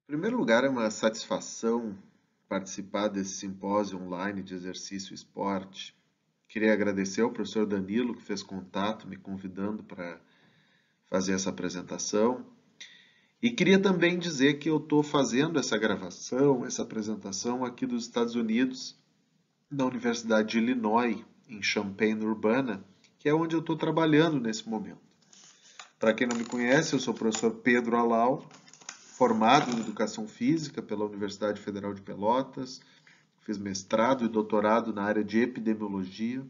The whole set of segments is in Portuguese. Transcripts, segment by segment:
Em primeiro lugar, é uma satisfação participar desse simpósio online de exercício e esporte. Queria agradecer ao professor Danilo, que fez contato, me convidando para fazer essa apresentação. E queria também dizer que eu estou fazendo essa gravação, essa apresentação aqui dos Estados Unidos, na Universidade de Illinois, em Champaign-Urbana, que é onde eu estou trabalhando nesse momento. Para quem não me conhece, eu sou o professor Pedro Alau, formado em Educação Física pela Universidade Federal de Pelotas, fiz mestrado e doutorado na área de Epidemiologia,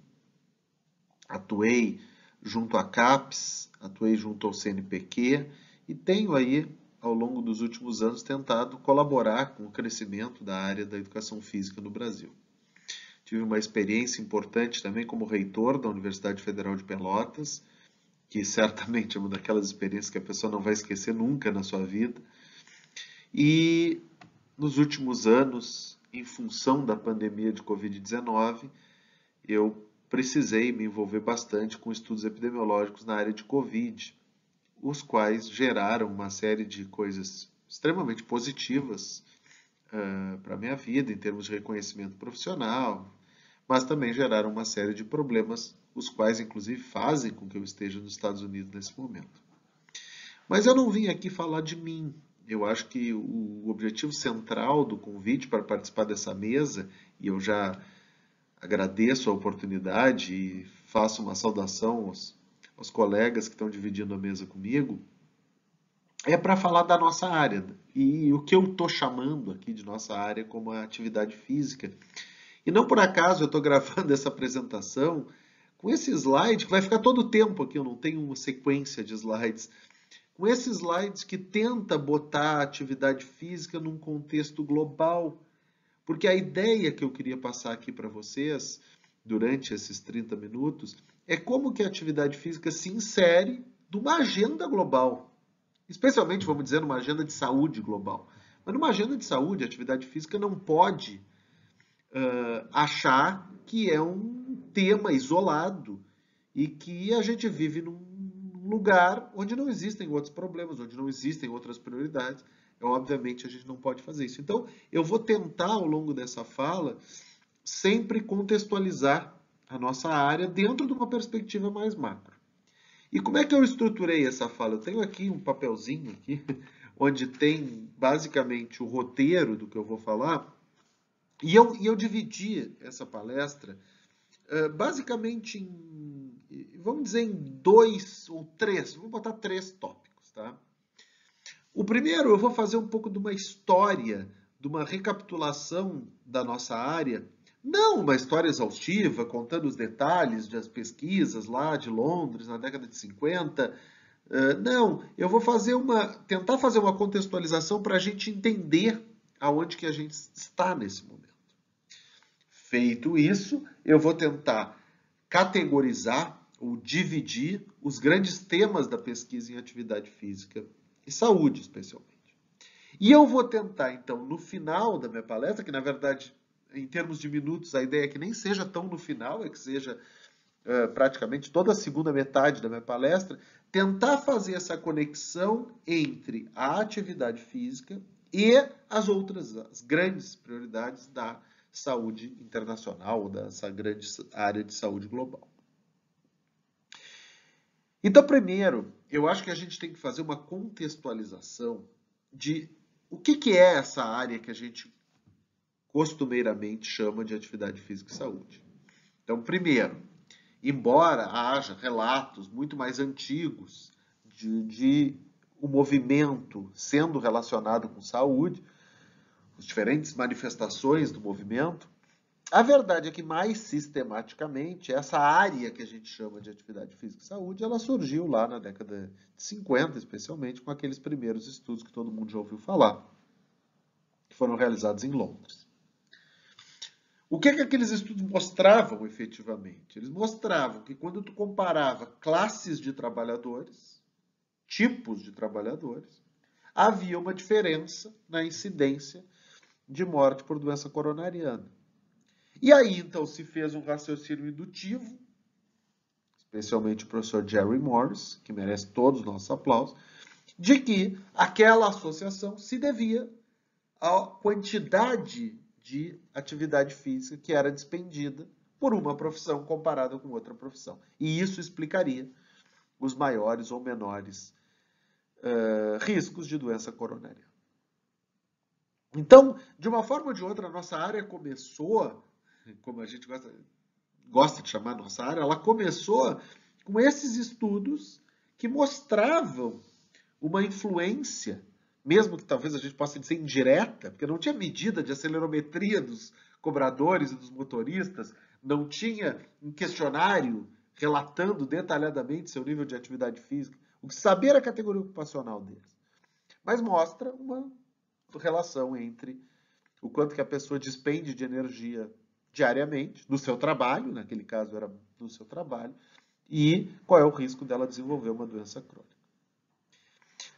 atuei junto à CAPES, atuei junto ao CNPq e tenho aí, ao longo dos últimos anos, tentado colaborar com o crescimento da área da Educação Física no Brasil. Tive uma experiência importante também como reitor da Universidade Federal de Pelotas, que certamente é uma daquelas experiências que a pessoa não vai esquecer nunca na sua vida. E nos últimos anos, em função da pandemia de Covid-19, eu precisei me envolver bastante com estudos epidemiológicos na área de Covid, os quais geraram uma série de coisas extremamente positivas para a minha vida, em termos de reconhecimento profissional, mas também geraram uma série de problemas, os quais inclusive fazem com que eu esteja nos Estados Unidos nesse momento. Mas eu não vim aqui falar de mim. Eu acho que o objetivo central do convite para participar dessa mesa, e eu já agradeço a oportunidade e faço uma saudação aos colegas que estão dividindo a mesa comigo, é para falar da nossa área. E o que eu estou chamando aqui de nossa área como a atividade física. E não por acaso eu estou gravando essa apresentação com esse slide, que vai ficar todo o tempo aqui, eu não tenho uma sequência de slides, com esses slides que tenta botar a atividade física num contexto global. Porque a ideia que eu queria passar aqui para vocês, durante esses 30 minutos, é como que a atividade física se insere numa agenda global. Especialmente, vamos dizer, numa agenda de saúde global. Mas numa agenda de saúde, a atividade física não pode achar que é um tema isolado e que a gente vive num lugar onde não existem outros problemas, onde não existem outras prioridades. Obviamente, a gente não pode fazer isso. Então, eu vou tentar, ao longo dessa fala, sempre contextualizar a nossa área dentro de uma perspectiva mais macro. E como é que eu estruturei essa fala? Eu tenho aqui um papelzinho aqui, onde tem basicamente o roteiro do que eu vou falar, e eu dividi essa palestra basicamente vamos dizer, em 2 ou 3, vou botar 3 tópicos, tá? O primeiro, eu vou fazer um pouco de uma história, de uma recapitulação da nossa área, não uma história exaustiva, contando os detalhes das pesquisas lá de Londres, na década de 50, não, eu vou tentar fazer uma contextualização para a gente entender aonde que a gente está nesse momento. Feito isso, eu vou tentar categorizar ou dividir os grandes temas da pesquisa em atividade física e saúde, especialmente. E eu vou tentar, então, no final da minha palestra, que na verdade, em termos de minutos, a ideia é que nem seja tão no final, é que seja praticamente toda a segunda metade da minha palestra, tentar fazer essa conexão entre a atividade física e as grandes prioridades da saúde internacional, ou dessa grande área de saúde global. Então, primeiro, eu acho que a gente tem que fazer uma contextualização de o que é essa área que a gente costumeiramente chama de atividade física e saúde. Então, primeiro, embora haja relatos muito mais antigos de o movimento sendo relacionado com saúde, as diferentes manifestações do movimento, A verdade é que, mais sistematicamente, essa área que a gente chama de atividade física e saúde, ela surgiu lá na década de 50, especialmente com aqueles primeiros estudos que todo mundo já ouviu falar, que foram realizados em Londres. O que aqueles estudos mostravam efetivamente? Eles mostravam que quando tu comparava classes de trabalhadores, tipos de trabalhadores, havia uma diferença na incidência de morte por doença coronariana. E aí, então, se fez um raciocínio indutivo, especialmente o professor Jerry Morris, que merece todos os nossos aplausos, de que aquela associação se devia à quantidade de atividade física que era despendida por uma profissão comparada com outra profissão. E isso explicaria os maiores ou menores riscos de doença coronariana. Então, de uma forma ou de outra, a nossa área começou, como a gente gosta de chamar a nossa área, ela começou com esses estudos que mostravam uma influência, mesmo que talvez a gente possa dizer indireta, porque não tinha medida de acelerometria dos cobradores e dos motoristas, não tinha um questionário relatando detalhadamente seu nível de atividade física. O que se sabia era a categoria ocupacional deles. Mas mostra uma relação entre o quanto que a pessoa despende de energia diariamente, no seu trabalho, naquele caso era no seu trabalho, e qual é o risco dela desenvolver uma doença crônica.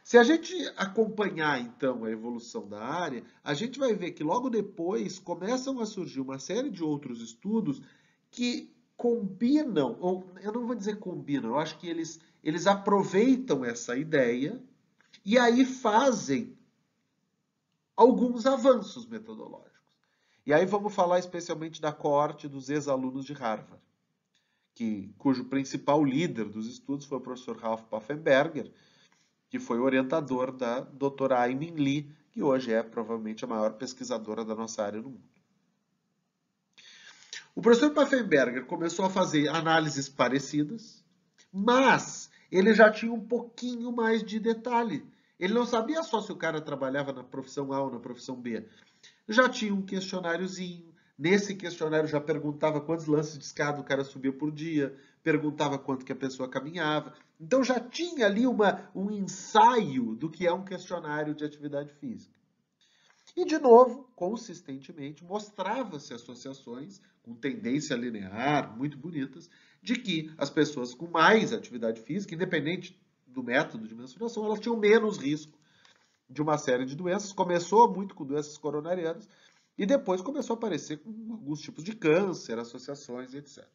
Se a gente acompanhar, então, a evolução da área, a gente vai ver que logo depois começam a surgir uma série de outros estudos que combinam, ou eu não vou dizer combinam, eu acho que eles aproveitam essa ideia e aí fazem alguns avanços metodológicos. E aí vamos falar especialmente da coorte dos ex-alunos de Harvard, cujo principal líder dos estudos foi o professor Ralph Paffenberger, que foi orientador da doutora Aimin Lee, que hoje é provavelmente a maior pesquisadora da nossa área no mundo. O professor Paffenberger começou a fazer análises parecidas, mas ele já tinha um pouquinho mais de detalhe. Ele não sabia só se o cara trabalhava na profissão A ou na profissão B. Já tinha um questionáriozinho. Nesse questionário já perguntava quantos lances de escada o cara subia por dia, perguntava quanto que a pessoa caminhava. Então já tinha ali um ensaio do que é um questionário de atividade física. E, de novo, consistentemente, mostrava-se associações com tendência linear, muito bonitas, de que as pessoas com mais atividade física, independente do método de mensuração, elas tinham menos risco de uma série de doenças. Começou muito com doenças coronarianas e depois começou a aparecer com alguns tipos de câncer, associações, etc.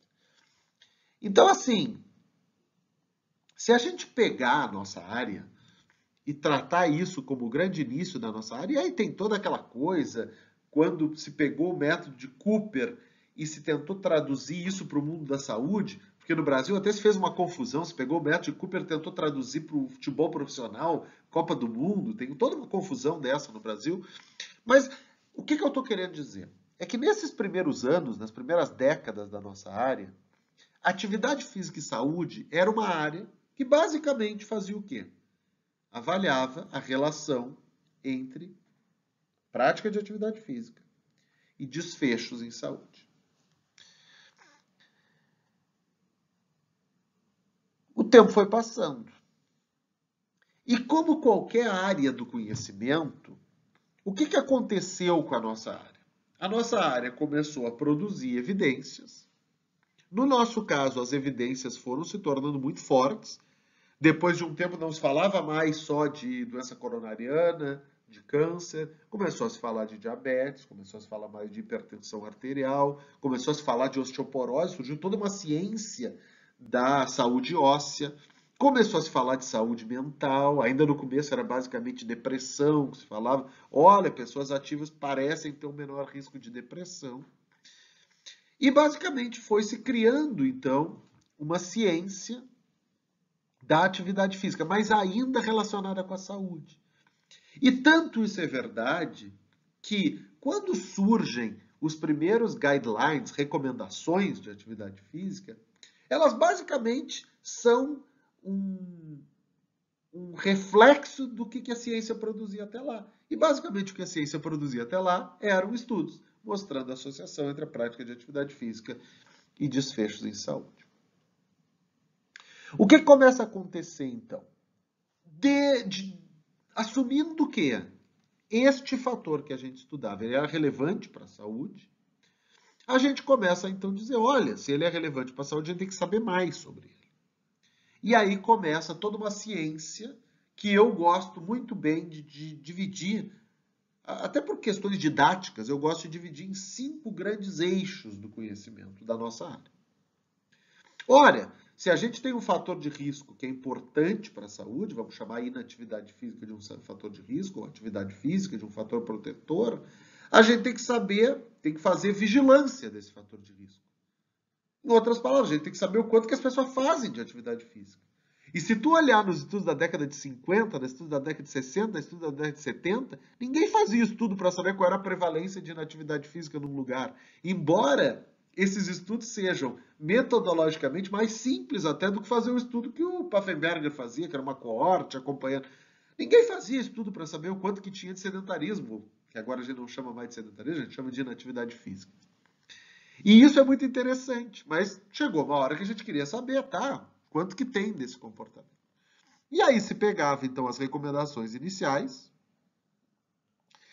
Então, assim, se a gente pegar a nossa área e tratar isso como o grande início da nossa área, e aí tem toda aquela coisa, quando se pegou o método de Cooper e se tentou traduzir isso para o mundo da saúde, porque no Brasil até se fez uma confusão, se pegou o método de Cooper e tentou traduzir para o futebol profissional, Copa do Mundo, tem toda uma confusão dessa no Brasil. Mas o que eu estou querendo dizer? É que nesses primeiros anos, nas primeiras décadas da nossa área, atividade física e saúde era uma área que basicamente fazia o quê? Avaliava a relação entre prática de atividade física e desfechos em saúde. O tempo foi passando. E como qualquer área do conhecimento, o que aconteceu com a nossa área? A nossa área começou a produzir evidências. No nosso caso, as evidências foram se tornando muito fortes. Depois de um tempo não se falava mais só de doença coronariana, de câncer, começou a se falar de diabetes, começou a se falar mais de hipertensão arterial, começou a se falar de osteoporose, surgiu toda uma ciência da saúde óssea, começou a se falar de saúde mental, ainda no começo era basicamente depressão que se falava, olha, pessoas ativas parecem ter um menor risco de depressão. E basicamente foi se criando, então, uma ciência da atividade física, mas ainda relacionada com a saúde. E tanto isso é verdade que quando surgem os primeiros guidelines, recomendações de atividade física, elas basicamente são um reflexo do que a ciência produzia até lá. E basicamente o que a ciência produzia até lá eram estudos mostrando a associação entre a prática de atividade física e desfechos em saúde. O que começa a acontecer, então? Assumindo que este fator que a gente estudava ele era relevante para a saúde, a gente começa então a dizer, olha, se ele é relevante para a saúde, a gente tem que saber mais sobre ele. E aí começa toda uma ciência que eu gosto muito bem de dividir, até por questões didáticas, eu gosto de dividir em 5 grandes eixos do conhecimento da nossa área. Ora, se a gente tem um fator de risco que é importante para a saúde, vamos chamar a inatividade física de um fator de risco, ou atividade física de um fator protetor, a gente tem que saber, tem que fazer vigilância desse fator de risco. Em outras palavras, a gente tem que saber o quanto que as pessoas fazem de atividade física. E se tu olhar nos estudos da década de 50, nos estudos da década de 60, nos estudos da década de 70, ninguém fazia estudo para saber qual era a prevalência de inatividade física num lugar. Embora esses estudos sejam metodologicamente mais simples até do que fazer o estudo que o Pfaffenberger fazia, que era uma coorte acompanhando. Ninguém fazia estudo para saber o quanto que tinha de sedentarismo, que agora a gente não chama mais de sedentarismo, a gente chama de inatividade física. E isso é muito interessante, mas chegou uma hora que a gente queria saber, tá? Quanto que tem desse comportamento. E aí se pegava, então, as recomendações iniciais,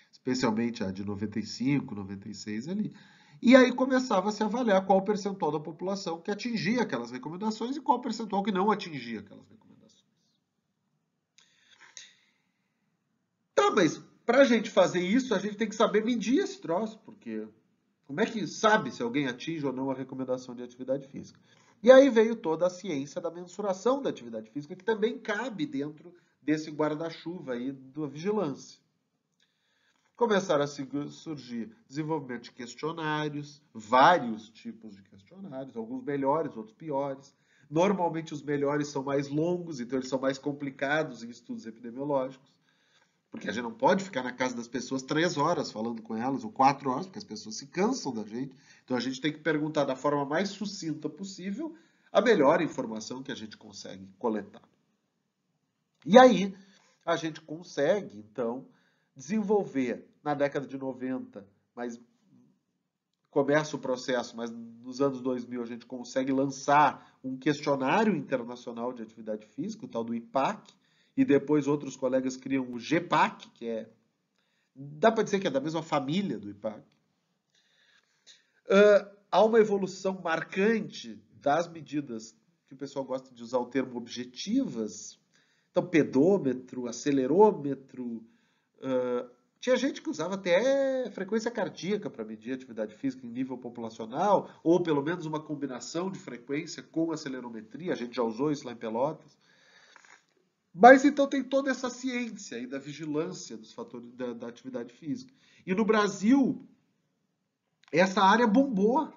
especialmente a de 95, 96 ali, e aí começava a se avaliar qual o percentual da população que atingia aquelas recomendações e qual o percentual que não atingia aquelas recomendações. Tá, mas para a gente fazer isso, a gente tem que saber medir esse troço, porque como é que sabe se alguém atinge ou não a recomendação de atividade física? E aí veio toda a ciência da mensuração da atividade física, que também cabe dentro desse guarda-chuva aí da vigilância. Começaram a surgir desenvolvimento de questionários, vários tipos de questionários, alguns melhores, outros piores. Normalmente os melhores são mais longos, então eles são mais complicados em estudos epidemiológicos. Porque a gente não pode ficar na casa das pessoas 3 horas falando com elas, ou 4 horas, porque as pessoas se cansam da gente. Então a gente tem que perguntar da forma mais sucinta possível a melhor informação que a gente consegue coletar. E aí a gente consegue, então, desenvolver na década de 90, mas começa o processo, mas nos anos 2000 a gente consegue lançar um questionário internacional de atividade física, o tal do IPAC, e depois outros colegas criam o GPAC, que dá para dizer que é da mesma família do IPAC. Há uma evolução marcante das medidas que o pessoal gosta de usar o termo objetivas. Então, pedômetro, acelerômetro. Tinha gente que usava até frequência cardíaca para medir a atividade física em nível populacional, ou pelo menos uma combinação de frequência com acelerometria. A gente já usou isso lá em Pelotas. Mas então tem toda essa ciência aí da vigilância dos fatores da atividade física. E no Brasil, essa área bombou.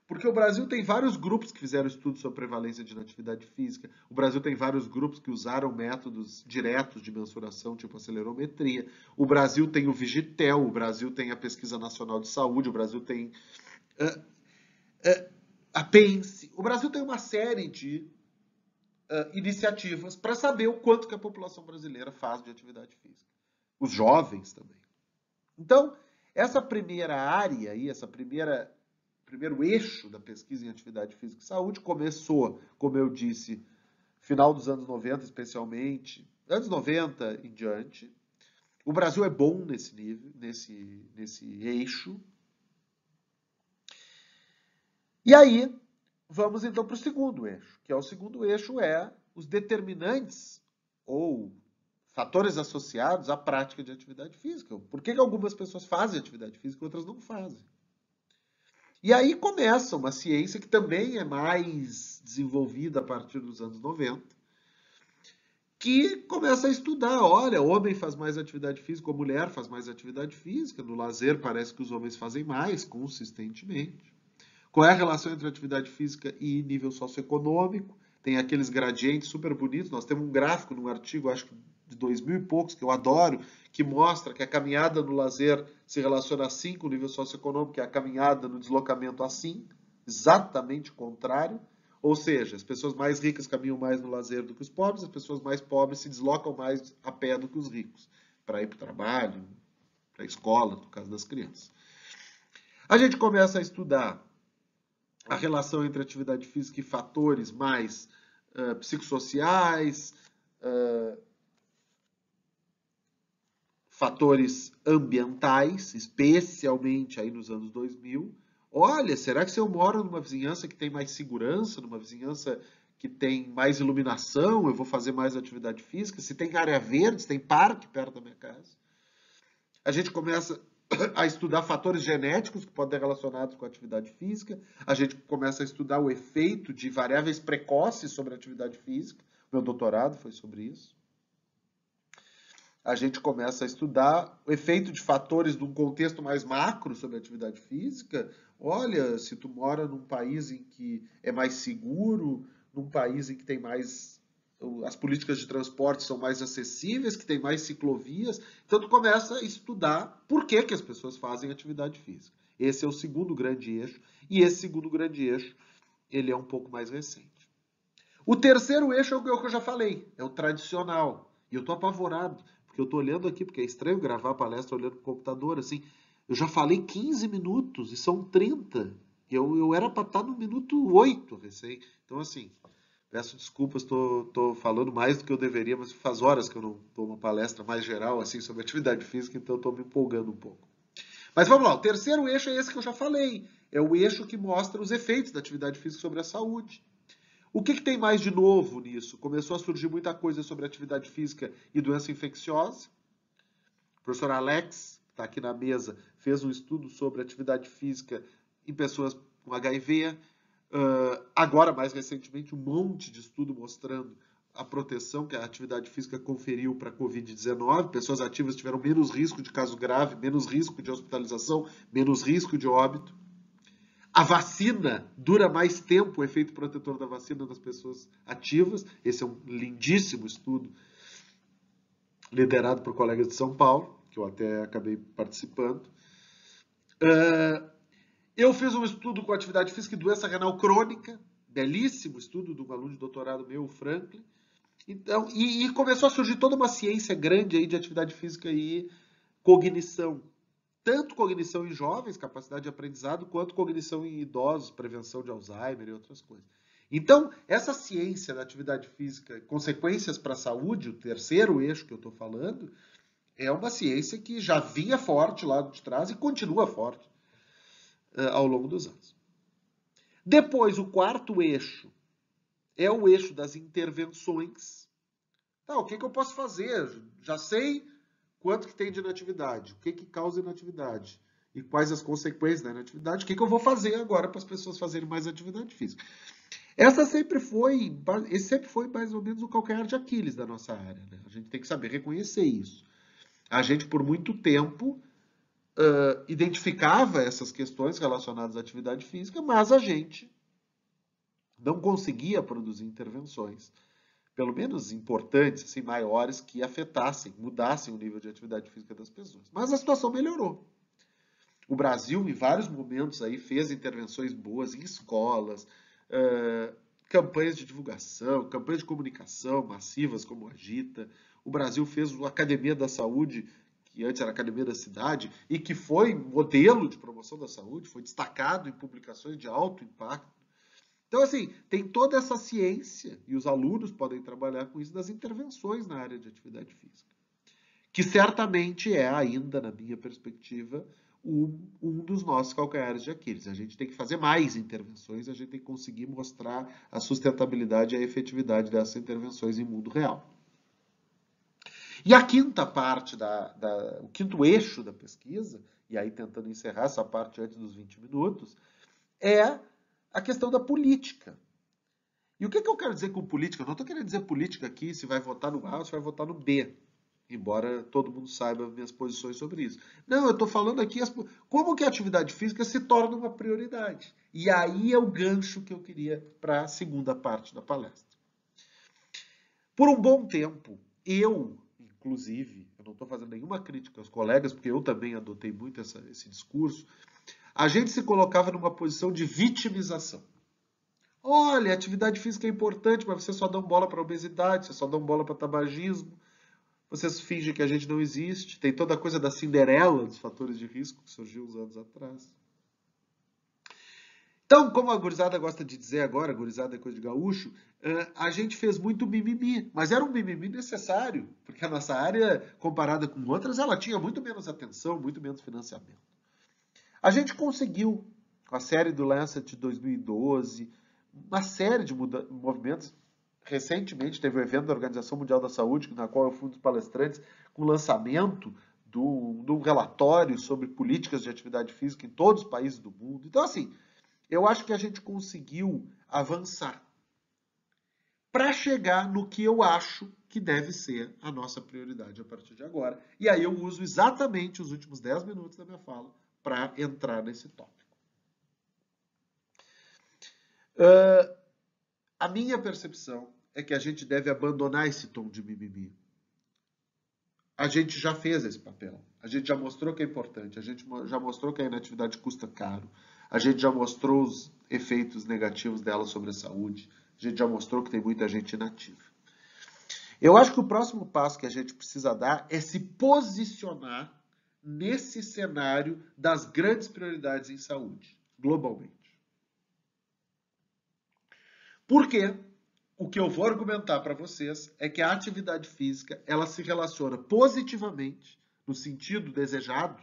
Porque o Brasil tem vários grupos que fizeram estudos sobre prevalência de inatividade física. O Brasil tem vários grupos que usaram métodos diretos de mensuração, tipo acelerometria. O Brasil tem o Vigitel, o Brasil tem a Pesquisa Nacional de Saúde, o Brasil tem a PENSE. O Brasil tem uma série de iniciativas para saber o quanto que a população brasileira faz de atividade física. Os jovens também. Então, essa primeira área aí, primeiro eixo da pesquisa em atividade física e saúde começou, como eu disse, final dos anos 90 especialmente, anos 90 em diante. O Brasil é bom nesse nível, nesse eixo. E aí, vamos então para o segundo eixo, que é o segundo eixo os determinantes ou fatores associados à prática de atividade física. Por que algumas pessoas fazem atividade física e outras não fazem? E aí começa uma ciência que também é mais desenvolvida a partir dos anos 90, que começa a estudar, olha, homem faz mais atividade física, ou mulher faz mais atividade física, no lazer parece que os homens fazem mais, consistentemente. Qual é a relação entre atividade física e nível socioeconômico? Tem aqueles gradientes super bonitos, nós temos um gráfico num artigo, acho que de 2000 e poucos, que eu adoro, que mostra que a caminhada no lazer se relaciona assim com o nível socioeconômico, que a caminhada no deslocamento assim, exatamente o contrário. Ou seja, as pessoas mais ricas caminham mais no lazer do que os pobres, as pessoas mais pobres se deslocam mais a pé do que os ricos, para ir para o trabalho, para a escola, no caso das crianças. A gente começa a estudar a relação entre atividade física e fatores mais psicossociais, fatores ambientais, especialmente aí nos anos 2000. Olha, será que se eu moro numa vizinhança que tem mais segurança, numa vizinhança que tem mais iluminação, eu vou fazer mais atividade física? Se tem área verde, se tem parque perto da minha casa. A gente começa a estudar fatores genéticos que podem ser relacionados com a atividade física. A gente começa a estudar o efeito de variáveis precoces sobre a atividade física. Meu doutorado foi sobre isso. A gente começa a estudar o efeito de fatores de um contexto mais macro sobre a atividade física. Olha, se tu mora num país em que é mais seguro, num país em que tem mais... as políticas de transporte são mais acessíveis, que tem mais ciclovias. Então, tu começa a estudar por que as pessoas fazem atividade física. Esse é o segundo grande eixo. E esse segundo grande eixo, ele é um pouco mais recente. O terceiro eixo é o que eu já falei, é o tradicional. E eu estou apavorado, porque eu estou olhando aqui, porque é estranho gravar a palestra olhando para o computador, assim. Eu já falei 15 minutos e são 30. Eu era para estar no minuto 8, recém. Então, assim, peço desculpas, estou falando mais do que eu deveria, mas faz horas que eu não dou uma palestra mais geral, assim, sobre atividade física, então estou me empolgando um pouco. Mas vamos lá, o terceiro eixo é esse que eu já falei. É o eixo que mostra os efeitos da atividade física sobre a saúde. O que tem mais de novo nisso? Começou a surgir muita coisa sobre atividade física e doença infecciosa. O professor Alex, que está aqui na mesa, fez um estudo sobre atividade física em pessoas com HIV. Agora, mais recentemente, um monte de estudo mostrando a proteção que a atividade física conferiu para a Covid-19. Pessoas ativas tiveram menos risco de caso grave, menos risco de hospitalização, menos risco de óbito. A vacina dura mais tempo, o efeito protetor da vacina nas pessoas ativas. Esse é um lindíssimo estudo liderado por colegas de São Paulo, que eu até acabei participando. Eu fiz um estudo com atividade física e doença renal crônica, belíssimo estudo de um aluno de doutorado meu, o Franklin. Então, e começou a surgir toda uma ciência grande aí de atividade física e cognição. Tanto cognição em jovens, capacidade de aprendizado, quanto cognição em idosos, prevenção de Alzheimer e outras coisas. Então, essa ciência da atividade física, consequências para a saúde, o terceiro eixo que eu estou falando, é uma ciência que já vinha forte lá de trás e continua forte ao longo dos anos. Depois, o quarto eixo é o eixo das intervenções. Tá, o que eu posso fazer? Já sei quanto que tem de inatividade, o que causa inatividade e quais as consequências da inatividade, o que eu vou fazer agora para as pessoas fazerem mais atividade física. Esse sempre foi mais ou menos o calcanhar de Aquiles da nossa área. Né? A gente tem que saber reconhecer isso. A gente, por muito tempo, identificava essas questões relacionadas à atividade física, mas a gente não conseguia produzir intervenções, pelo menos importantes, assim, maiores, que afetassem, mudassem o nível de atividade física das pessoas. Mas a situação melhorou. O Brasil, em vários momentos, aí, fez intervenções boas em escolas, campanhas de divulgação, campanhas de comunicação massivas, como a Agita. O Brasil fez a Academia da Saúde, que antes era a Academia da Cidade, e que foi modelo de promoção da saúde, foi destacado em publicações de alto impacto. Então, assim, tem toda essa ciência, e os alunos podem trabalhar com isso, das intervenções na área de atividade física. Que certamente é ainda, na minha perspectiva, um dos nossos calcanhares de Aquiles. A gente tem que fazer mais intervenções, a gente tem que conseguir mostrar a sustentabilidade e a efetividade dessas intervenções em mundo real. E a quinta parte, o quinto eixo da pesquisa, e aí tentando encerrar essa parte antes dos 20 minutos, é a questão da política. E o que eu quero dizer com política? Eu não estou querendo dizer política aqui, se vai votar no A ou se vai votar no B. Embora todo mundo saiba minhas posições sobre isso. Não, eu estou falando aqui como que a atividade física se torna uma prioridade. E aí é o gancho que eu queria para a segunda parte da palestra. Por um bom tempo, inclusive, eu não estou fazendo nenhuma crítica aos colegas, porque eu também adotei muito esse discurso, a gente se colocava numa posição de vitimização. Olha, a atividade física é importante, mas vocês só dão bola para obesidade, vocês só dão bola para tabagismo, vocês fingem que a gente não existe. Tem toda a coisa da Cinderela, dos fatores de risco, que surgiu uns anos atrás. Então, como a gurizada gosta de dizer agora, gurizada é coisa de gaúcho, a gente fez muito mimimi, mas era um mimimi necessário, porque a nossa área, comparada com outras, ela tinha muito menos atenção, muito menos financiamento. A gente conseguiu, com a série do Lancet de 2012, uma série de movimentos. Recentemente teve o evento da Organização Mundial da Saúde, na qual eu fui um dos palestrantes, com o lançamento de um relatório sobre políticas de atividade física em todos os países do mundo. Então, assim, eu acho que a gente conseguiu avançar para chegar no que eu acho que deve ser a nossa prioridade a partir de agora. E aí eu uso exatamente os últimos 10 minutos da minha fala para entrar nesse tópico. A minha percepção é que a gente deve abandonar esse tom de mimimi. A gente já fez esse papel. A gente já mostrou que é importante. A gente já mostrou que a inatividade custa caro. A gente já mostrou os efeitos negativos dela sobre a saúde. A gente já mostrou que tem muita gente inativa. Eu acho que o próximo passo que a gente precisa dar é se posicionar nesse cenário das grandes prioridades em saúde, globalmente. Por quê? O que eu vou argumentar para vocês é que a atividade física ela se relaciona positivamente, no sentido desejado,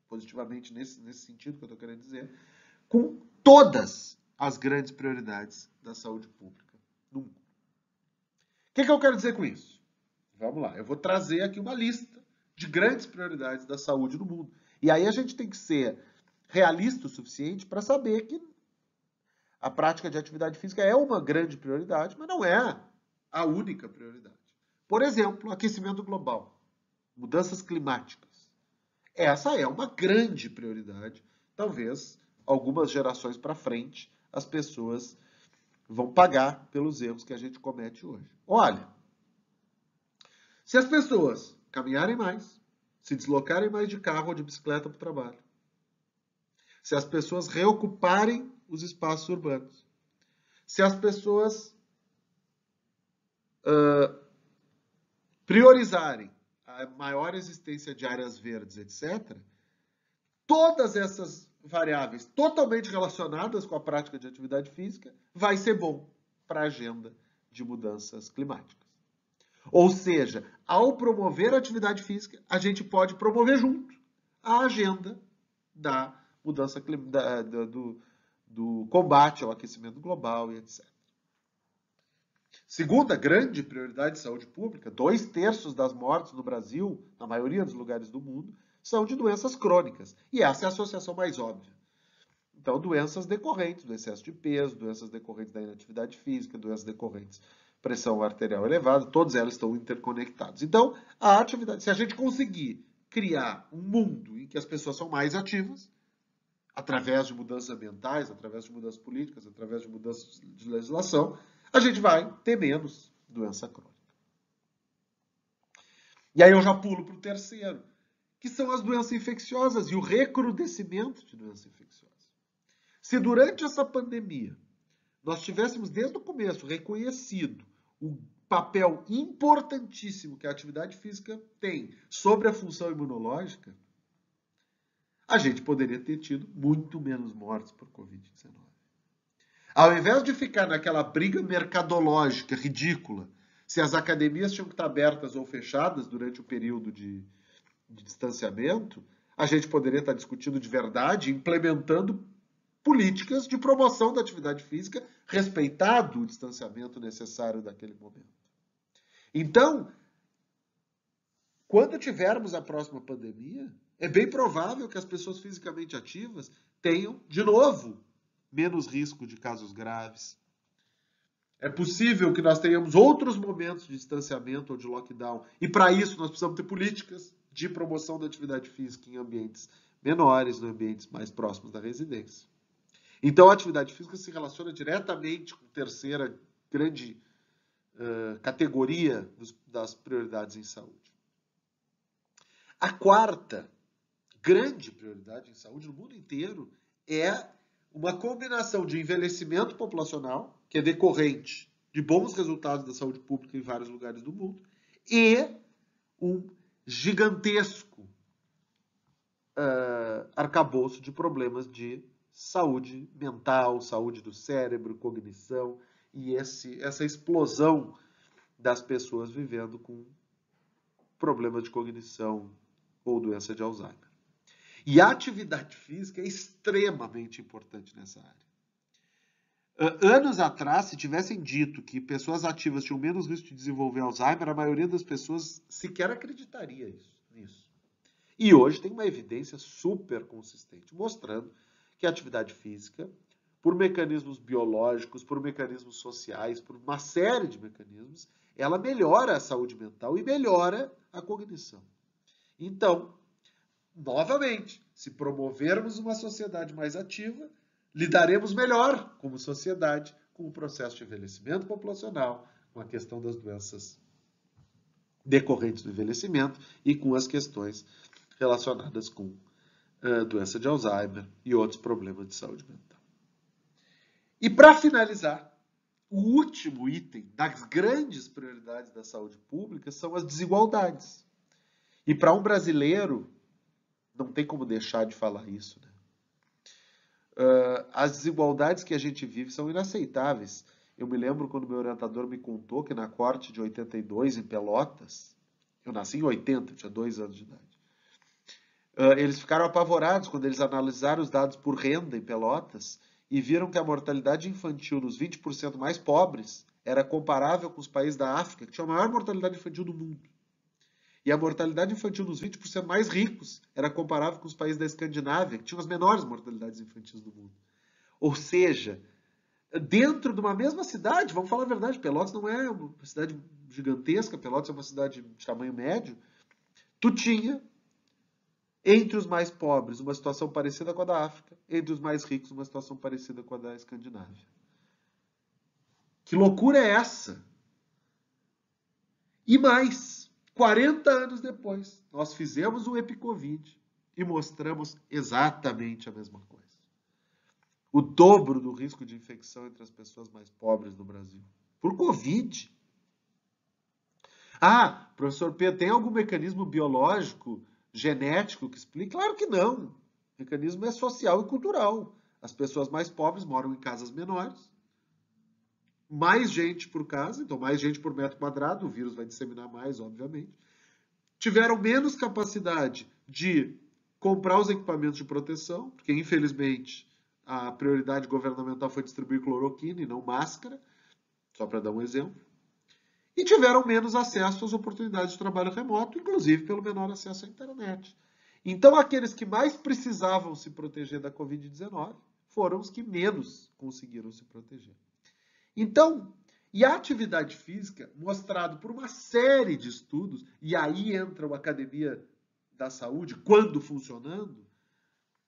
positivamente nesse sentido que eu estou querendo dizer, com todas as grandes prioridades da saúde pública no mundo. O que eu quero dizer com isso? Vamos lá, eu vou trazer aqui uma lista de grandes prioridades da saúde no mundo. E aí a gente tem que ser realista o suficiente para saber que a prática de atividade física é uma grande prioridade, mas não é a única prioridade. Por exemplo, aquecimento global, mudanças climáticas. Essa é uma grande prioridade. Talvez algumas gerações para frente as pessoas vão pagar pelos erros que a gente comete hoje. Olha, se as pessoas caminharem mais, se deslocarem mais de carro ou de bicicleta para o trabalho, se as pessoas reocuparem os espaços urbanos, se as pessoas priorizarem a maior existência de áreas verdes, etc., todas essas variáveis totalmente relacionadas com a prática de atividade física vai ser bom para a agenda de mudanças climáticas. Ou seja, ao promover a atividade física, a gente pode promover junto a agenda da mudança do combate ao aquecimento global e etc. Segunda grande prioridade de saúde pública, 2/3 das mortes no Brasil, na maioria dos lugares do mundo, são de doenças crônicas. E essa é a associação mais óbvia. Então, doenças decorrentes do excesso de peso, doenças decorrentes da inatividade física, doenças decorrentes pressão arterial elevada, todas elas estão interconectadas. Então, a atividade, se a gente conseguir criar um mundo em que as pessoas são mais ativas, através de mudanças ambientais, através de mudanças políticas, através de mudanças de legislação, a gente vai ter menos doença crônica. E aí eu já pulo para o terceiro, que são as doenças infecciosas e o recrudescimento de doenças infecciosas. Se durante essa pandemia nós tivéssemos desde o começo reconhecido o papel importantíssimo que a atividade física tem sobre a função imunológica, a gente poderia ter tido muito menos mortes por Covid-19. Ao invés de ficar naquela briga mercadológica ridícula, se as academias tinham que estar abertas ou fechadas durante o período de distanciamento, a gente poderia estar discutindo de verdade, implementando políticas de promoção da atividade física, respeitado o distanciamento necessário daquele momento. Então, quando tivermos a próxima pandemia, é bem provável que as pessoas fisicamente ativas tenham, de novo, menos risco de casos graves. É possível que nós tenhamos outros momentos de distanciamento ou de lockdown. E para isso nós precisamos ter políticas de promoção da atividade física em ambientes menores, em ambientes mais próximos da residência. Então, a atividade física se relaciona diretamente com a terceira grande categoria das prioridades em saúde. A quarta grande prioridade em saúde no mundo inteiro é uma combinação de envelhecimento populacional, que é decorrente de bons resultados da saúde pública em vários lugares do mundo, e um gigantesco arcabouço de problemas de saúde mental, saúde do cérebro, cognição e essa explosão das pessoas vivendo com problemas de cognição ou doença de Alzheimer. E a atividade física é extremamente importante nessa área. Anos atrás, se tivessem dito que pessoas ativas tinham menos risco de desenvolver Alzheimer, a maioria das pessoas sequer acreditaria nisso. E hoje tem uma evidência super consistente, mostrando que a atividade física, por mecanismos biológicos, por mecanismos sociais, por uma série de mecanismos, ela melhora a saúde mental e melhora a cognição. Então, novamente, se promovermos uma sociedade mais ativa, lidaremos melhor como sociedade com o processo de envelhecimento populacional, com a questão das doenças decorrentes do envelhecimento e com as questões relacionadas com doença de Alzheimer e outros problemas de saúde mental. E para finalizar, o último item das grandes prioridades da saúde pública são as desigualdades. E para um brasileiro, não tem como deixar de falar isso, né? As desigualdades que a gente vive são inaceitáveis. Eu me lembro quando meu orientador me contou que na corte de 82, em Pelotas, eu nasci em 80, tinha 2 anos de idade, eles ficaram apavorados quando eles analisaram os dados por renda em Pelotas e viram que a mortalidade infantil nos 20% mais pobres era comparável com os países da África, que tinham a maior mortalidade infantil do mundo. E a mortalidade infantil nos 20% mais ricos era comparável com os países da Escandinávia, que tinham as menores mortalidades infantis do mundo. Ou seja, dentro de uma mesma cidade, vamos falar a verdade, Pelotas não é uma cidade gigantesca, Pelotas é uma cidade de tamanho médio, tu tinha, entre os mais pobres, uma situação parecida com a da África, entre os mais ricos, uma situação parecida com a da Escandinávia. Que loucura é essa? E mais, 40 anos depois, nós fizemos um EpiCovid e mostramos exatamente a mesma coisa. O dobro do risco de infecção entre as pessoas mais pobres do Brasil. Por Covid. Ah, professor Pedro, tem algum mecanismo biológico, genético que explique? Claro que não. O mecanismo é social e cultural. As pessoas mais pobres moram em casas menores. Mais gente por casa, então mais gente por metro quadrado, o vírus vai disseminar mais, obviamente. Tiveram menos capacidade de comprar os equipamentos de proteção, porque infelizmente a prioridade governamental foi distribuir cloroquina e não máscara, só para dar um exemplo. E tiveram menos acesso às oportunidades de trabalho remoto, inclusive pelo menor acesso à internet. Então, aqueles que mais precisavam se proteger da Covid-19 foram os que menos conseguiram se proteger. Então, e a atividade física, mostrado por uma série de estudos, e aí entra a Academia da Saúde, quando funcionando,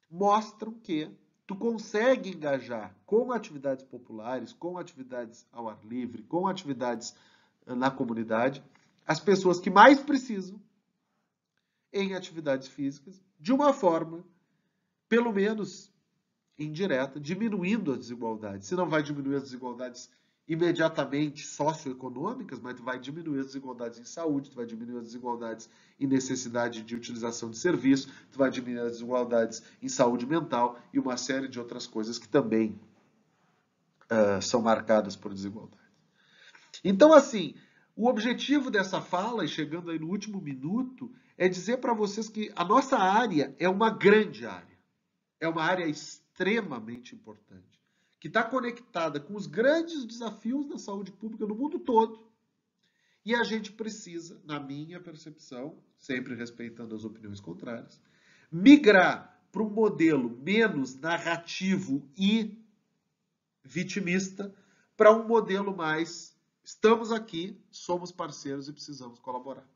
mostram que tu consegue engajar com atividades populares, com atividades ao ar livre, com atividades na comunidade, as pessoas que mais precisam em atividades físicas, de uma forma, pelo menos indireta, diminuindo as desigualdades. Se não vai diminuir as desigualdades imediatamente socioeconômicas, mas tu vai diminuir as desigualdades em saúde, tu vai diminuir as desigualdades em necessidade de utilização de serviço, tu vai diminuir as desigualdades em saúde mental e uma série de outras coisas que também são marcadas por desigualdade. Então, assim, o objetivo dessa fala, e chegando aí no último minuto, é dizer para vocês que a nossa área é uma grande área. É uma área extremamente importante, que está conectada com os grandes desafios da saúde pública no mundo todo. E a gente precisa, na minha percepção, sempre respeitando as opiniões contrárias, migrar para um modelo menos narrativo e vitimista, para um modelo mais estamos aqui, somos parceiros e precisamos colaborar.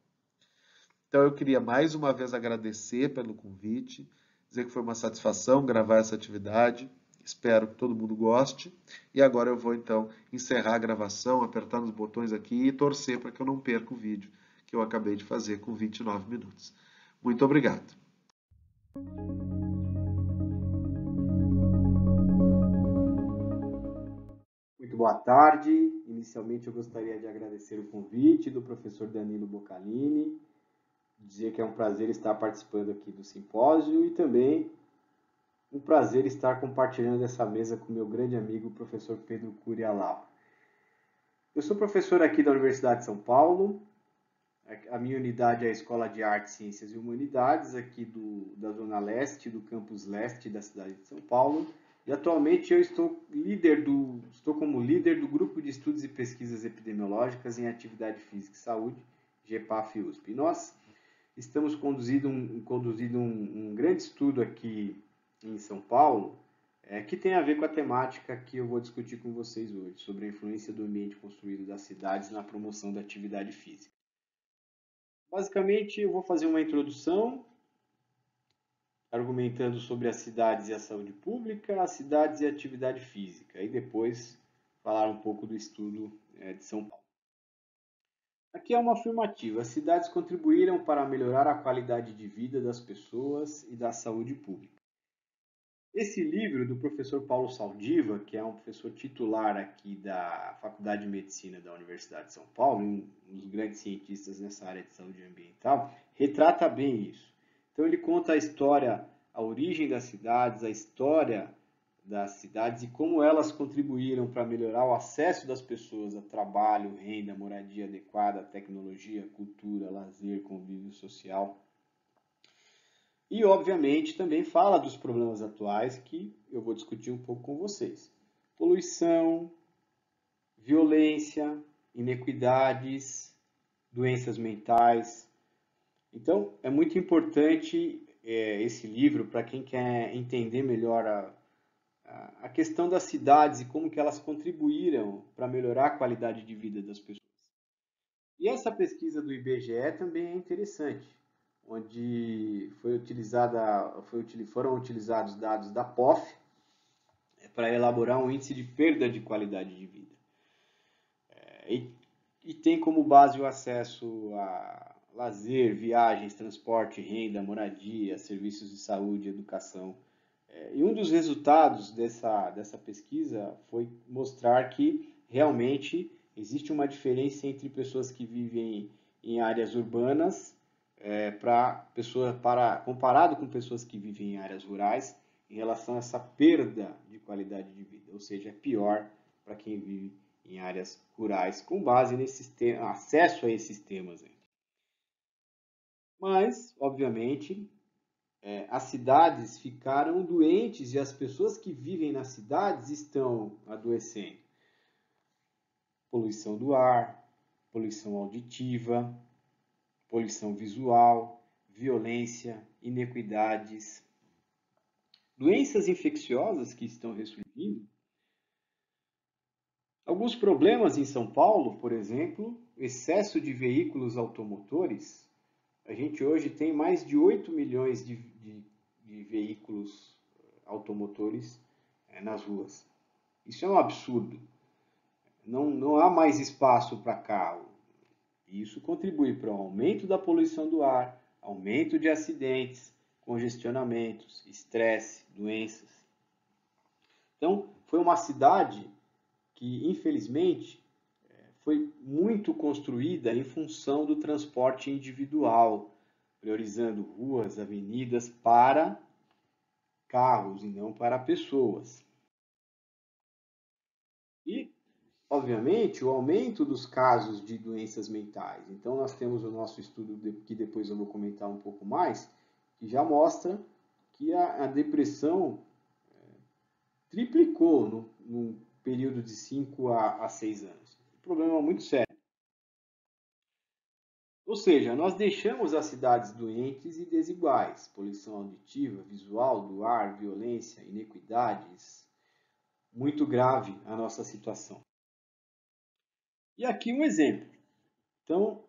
Então eu queria mais uma vez agradecer pelo convite, dizer que foi uma satisfação gravar essa atividade, espero que todo mundo goste, e agora eu vou então encerrar a gravação, apertar nos botões aqui e torcer para que eu não perca o vídeo que eu acabei de fazer com 29 minutos. Muito obrigado. Muito boa tarde. Inicialmente eu gostaria de agradecer o convite do professor Danilo Boccalini, dizer que é um prazer estar participando aqui do simpósio e também Um prazer estar compartilhando essa mesa com meu grande amigo, o professor Pedro Curialau. Eu sou professor aqui da Universidade de São Paulo. A minha unidade é a Escola de Artes, Ciências e Humanidades, aqui da Zona Leste, do campus leste da cidade de São Paulo. E atualmente eu estou como líder do Grupo de Estudos e Pesquisas Epidemiológicas em Atividade Física e Saúde, GEPAF-USP. E nós estamos conduzindo um grande estudo aqui em São Paulo, que tem a ver com a temática que eu vou discutir com vocês hoje, sobre a influência do ambiente construído das cidades na promoção da atividade física. Basicamente, eu vou fazer uma introdução, argumentando sobre as cidades e a saúde pública, as cidades e a atividade física, e depois falar um pouco do estudo de São Paulo. Aqui é uma afirmativa. As cidades contribuíram para melhorar a qualidade de vida das pessoas e da saúde pública. Esse livro do professor Paulo Saldiva, que é um professor titular aqui da Faculdade de Medicina da Universidade de São Paulo, um dos grandes cientistas nessa área de saúde ambiental, retrata bem isso. Então ele conta a história, a origem das cidades, a história das cidades e como elas contribuíram para melhorar o acesso das pessoas a trabalho, renda, moradia adequada, tecnologia, cultura, lazer, convívio social. E, obviamente, também fala dos problemas atuais que eu vou discutir um pouco com vocês. Poluição, violência, inequidades, doenças mentais. Então, é muito importante esse livro para quem quer entender melhor a questão das cidades e como que elas contribuíram para melhorar a qualidade de vida das pessoas. E essa pesquisa do IBGE também é interessante, onde foram utilizados dados da POF para elaborar um índice de perda de qualidade de vida. E tem como base o acesso a lazer, viagens, transporte, renda, moradia, serviços de saúde, educação. E um dos resultados dessa pesquisa foi mostrar que realmente existe uma diferença entre pessoas que vivem em áreas urbanas comparado com pessoas que vivem em áreas rurais em relação a essa perda de qualidade de vida, ou seja, é pior para quem vive em áreas rurais, com base nesse acesso a esses temas. Mas, obviamente, as cidades ficaram doentes e as pessoas que vivem nas cidades estão adoecendo. Poluição do ar, poluição auditiva, poluição visual, violência, inequidades, doenças infecciosas que estão ressurgindo. Alguns problemas em São Paulo, por exemplo, excesso de veículos automotores. A gente hoje tem mais de 8 milhões de veículos automotores nas ruas. Isso é um absurdo. Não há mais espaço para carro. Isso contribui para o aumento da poluição do ar, aumento de acidentes, congestionamentos, estresse, doenças. Então, foi uma cidade que, infelizmente, foi muito construída em função do transporte individual, priorizando ruas, avenidas para carros e não para pessoas. E, obviamente, o aumento dos casos de doenças mentais. Então, nós temos o nosso estudo, que depois eu vou comentar um pouco mais, que já mostra que a depressão triplicou num período de 5 a 6 anos. Um problema muito sério. Ou seja, nós deixamos as cidades doentes e desiguais, poluição auditiva, visual, do ar, violência, inequidades. Muito grave a nossa situação. E aqui um exemplo. Então,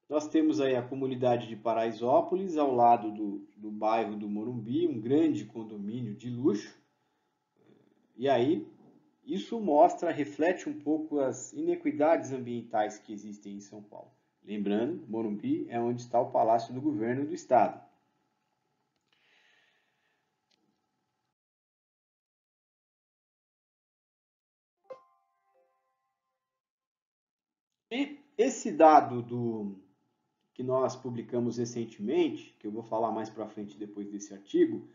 nós temos aí a comunidade de Paraisópolis, ao lado do bairro do Morumbi, um grande condomínio de luxo. E aí, isso reflete um pouco as inequidades ambientais que existem em São Paulo. Lembrando, Morumbi é onde está o Palácio do Governo do Estado. E esse dado que nós publicamos recentemente, que eu vou falar mais para frente depois desse artigo,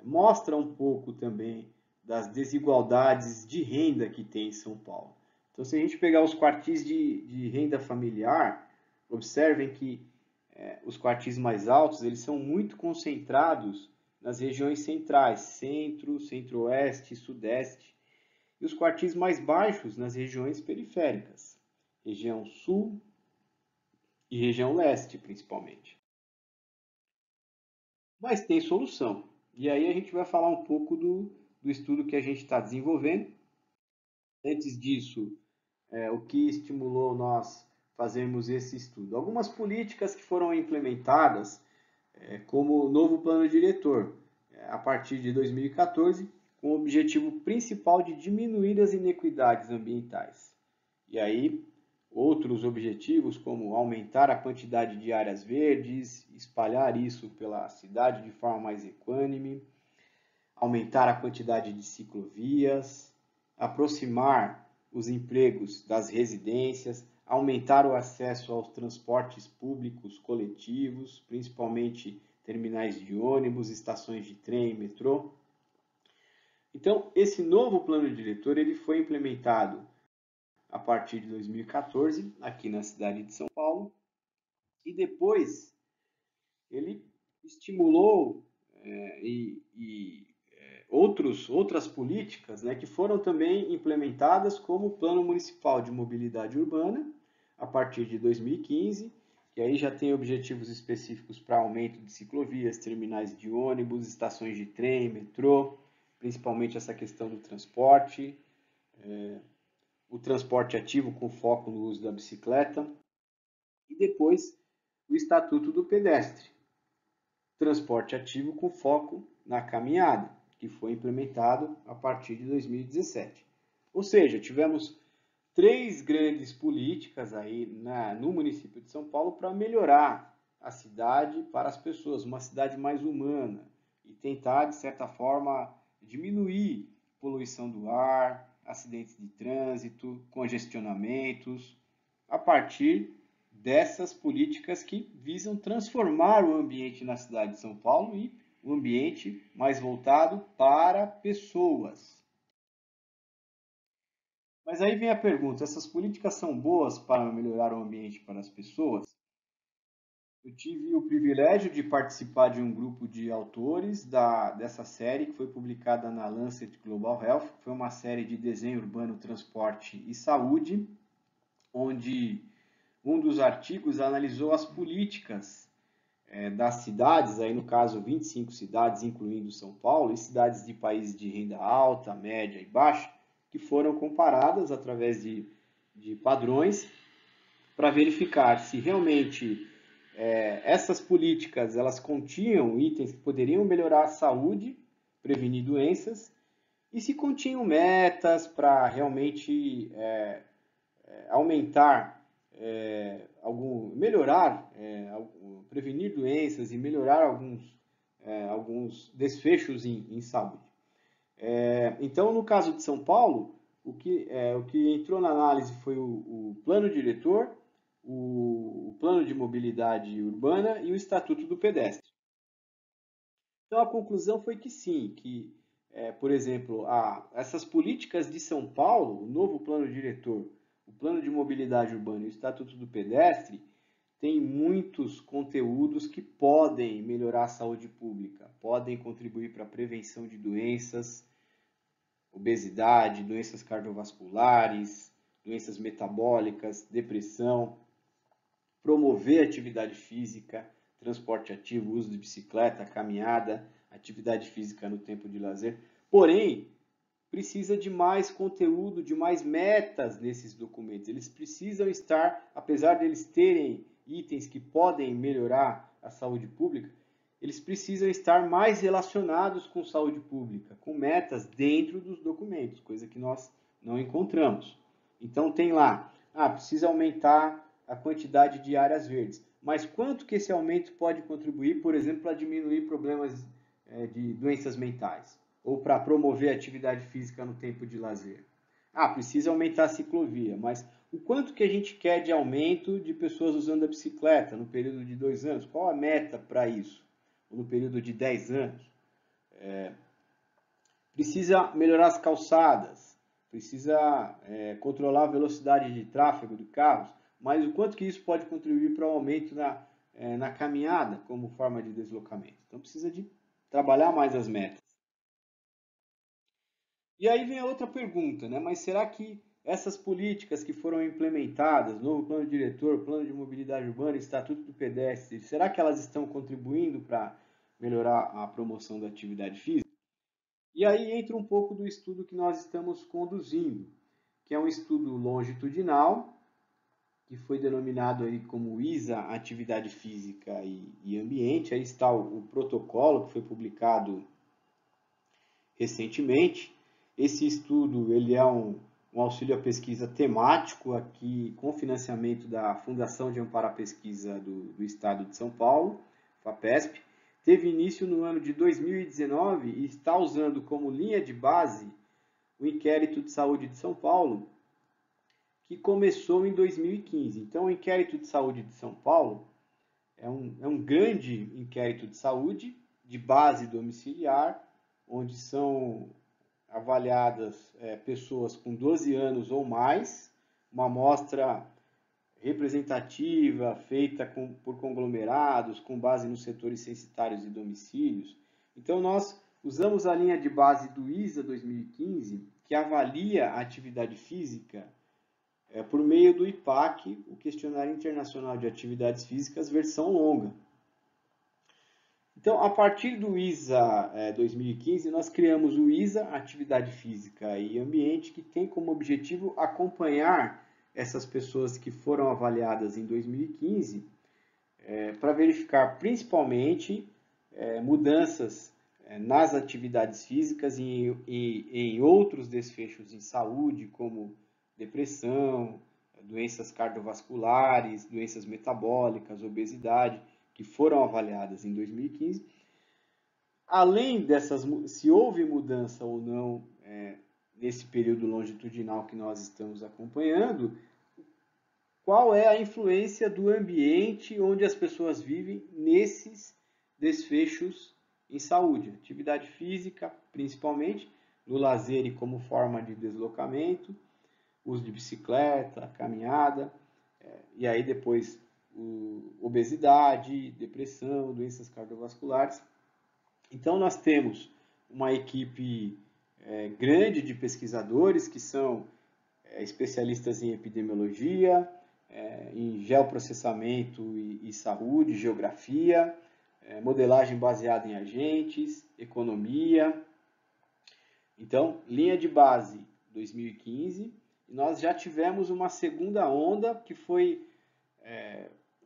mostra um pouco também das desigualdades de renda que tem em São Paulo. Então, se a gente pegar os quartis de renda familiar, observem que os quartis mais altos eles são muito concentrados nas regiões centrais, centro, centro-oeste, sudeste, e os quartis mais baixos nas regiões periféricas, região sul e região leste, principalmente. Mas tem solução. E aí a gente vai falar um pouco do estudo que a gente está desenvolvendo. Antes disso, o que estimulou nós fazermos esse estudo? Algumas políticas que foram implementadas, como o novo plano diretor, a partir de 2014, com o objetivo principal de diminuir as inequidades ambientais. E aí, outros objetivos, como aumentar a quantidade de áreas verdes, espalhar isso pela cidade de forma mais equânime, aumentar a quantidade de ciclovias, aproximar os empregos das residências, aumentar o acesso aos transportes públicos coletivos, principalmente terminais de ônibus, estações de trem e metrô. Então, esse novo plano diretor ele foi implementado a partir de 2014, aqui na cidade de São Paulo, e depois ele estimulou outras políticas, né, que foram também implementadas, como o Plano Municipal de Mobilidade Urbana, a partir de 2015, que aí já tem objetivos específicos para aumento de ciclovias, terminais de ônibus, estações de trem, metrô, principalmente essa questão do transporte, o transporte ativo com foco no uso da bicicleta, e depois o Estatuto do Pedestre, transporte ativo com foco na caminhada, que foi implementado a partir de 2017. Ou seja, tivemos 3 grandes políticas aí no município de São Paulo para melhorar a cidade para as pessoas, uma cidade mais humana e tentar, de certa forma, diminuir a poluição do ar, acidentes de trânsito, congestionamentos, a partir dessas políticas que visam transformar o ambiente na cidade de São Paulo e um ambiente mais voltado para pessoas. Mas aí vem a pergunta, essas políticas são boas para melhorar o ambiente para as pessoas? Eu tive o privilégio de participar de um grupo de autores dessa série que foi publicada na Lancet Global Health, que foi uma série de desenho urbano, transporte e saúde, onde um dos artigos analisou as políticas das cidades, aí no caso 25 cidades, incluindo São Paulo, e cidades de países de renda alta, média e baixa, que foram comparadas através de padrões para verificar se realmente essas políticas elas continham itens que poderiam melhorar a saúde, prevenir doenças, e se continham metas para realmente aumentar, melhorar, prevenir doenças e melhorar alguns desfechos em saúde. Então, no caso de São Paulo, o que entrou na análise foi o plano diretor, o plano de mobilidade urbana e o Estatuto do Pedestre. Então, a conclusão foi que sim, que, por exemplo, essas políticas de São Paulo, o novo plano diretor, o plano de mobilidade urbana e o Estatuto do Pedestre, tem muitos conteúdos que podem melhorar a saúde pública, podem contribuir para a prevenção de doenças, obesidade, doenças cardiovasculares, doenças metabólicas, depressão, promover atividade física, transporte ativo, uso de bicicleta, caminhada, atividade física no tempo de lazer. Porém, precisa de mais conteúdo, de mais metas nesses documentos. Eles precisam estar, apesar de eles terem itens que podem melhorar a saúde pública, eles precisam estar mais relacionados com saúde pública, com metas dentro dos documentos, coisa que nós não encontramos. Então tem lá, precisa aumentar a quantidade de áreas verdes. Mas quanto que esse aumento pode contribuir, por exemplo, para diminuir problemas de doenças mentais? Ou para promover atividade física no tempo de lazer? Precisa aumentar a ciclovia, mas o quanto que a gente quer de aumento de pessoas usando a bicicleta no período de 2 anos? Qual a meta para isso? Ou no período de 10 anos? Precisa melhorar as calçadas, precisa controlar a velocidade de tráfego de carros, mas o quanto que isso pode contribuir para o aumento na caminhada como forma de deslocamento. Então precisa de trabalhar mais as metas. E aí vem a outra pergunta, né? Mas será que essas políticas que foram implementadas, novo plano diretor, plano de mobilidade urbana, estatuto do pedestre, será que elas estão contribuindo para melhorar a promoção da atividade física? E aí entra um pouco do estudo que nós estamos conduzindo, que é um estudo longitudinal, que foi denominado aí como ISA, Atividade Física e Ambiente. Aí está o protocolo que foi publicado recentemente. Esse estudo ele é um auxílio à pesquisa temático aqui com financiamento da Fundação de Amparo à Pesquisa do Estado de São Paulo, FAPESP. Teve início no ano de 2019 e está usando como linha de base o Inquérito de Saúde de São Paulo, que começou em 2015. Então, o Inquérito de Saúde de São Paulo é um grande inquérito de saúde de base domiciliar, onde são avaliadas pessoas com 12 anos ou mais, uma amostra representativa, feita por conglomerados, com base nos setores censitários e domicílios. Então, nós usamos a linha de base do ISA 2015, que avalia a atividade física por meio do IPAC, o Questionário Internacional de Atividades Físicas, versão longa. Então, a partir do ISA 2015, nós criamos o ISA Atividade Física e Ambiente, que tem como objetivo acompanhar essas pessoas que foram avaliadas em 2015, para verificar principalmente mudanças nas atividades físicas e em outros desfechos em saúde, como depressão, doenças cardiovasculares, doenças metabólicas, obesidade, que foram avaliadas em 2015. Além dessas, se houve mudança ou não nesse período longitudinal que nós estamos acompanhando, qual é a influência do ambiente onde as pessoas vivem nesses desfechos em saúde, atividade física, principalmente, no lazer e como forma de deslocamento, uso de bicicleta, caminhada, e aí depois obesidade, depressão, doenças cardiovasculares. Então nós temos uma equipe grande de pesquisadores que são especialistas em epidemiologia, em geoprocessamento e saúde, geografia, modelagem baseada em agentes, economia. Então, linha de base 2015, e nós já tivemos uma segunda onda, que foi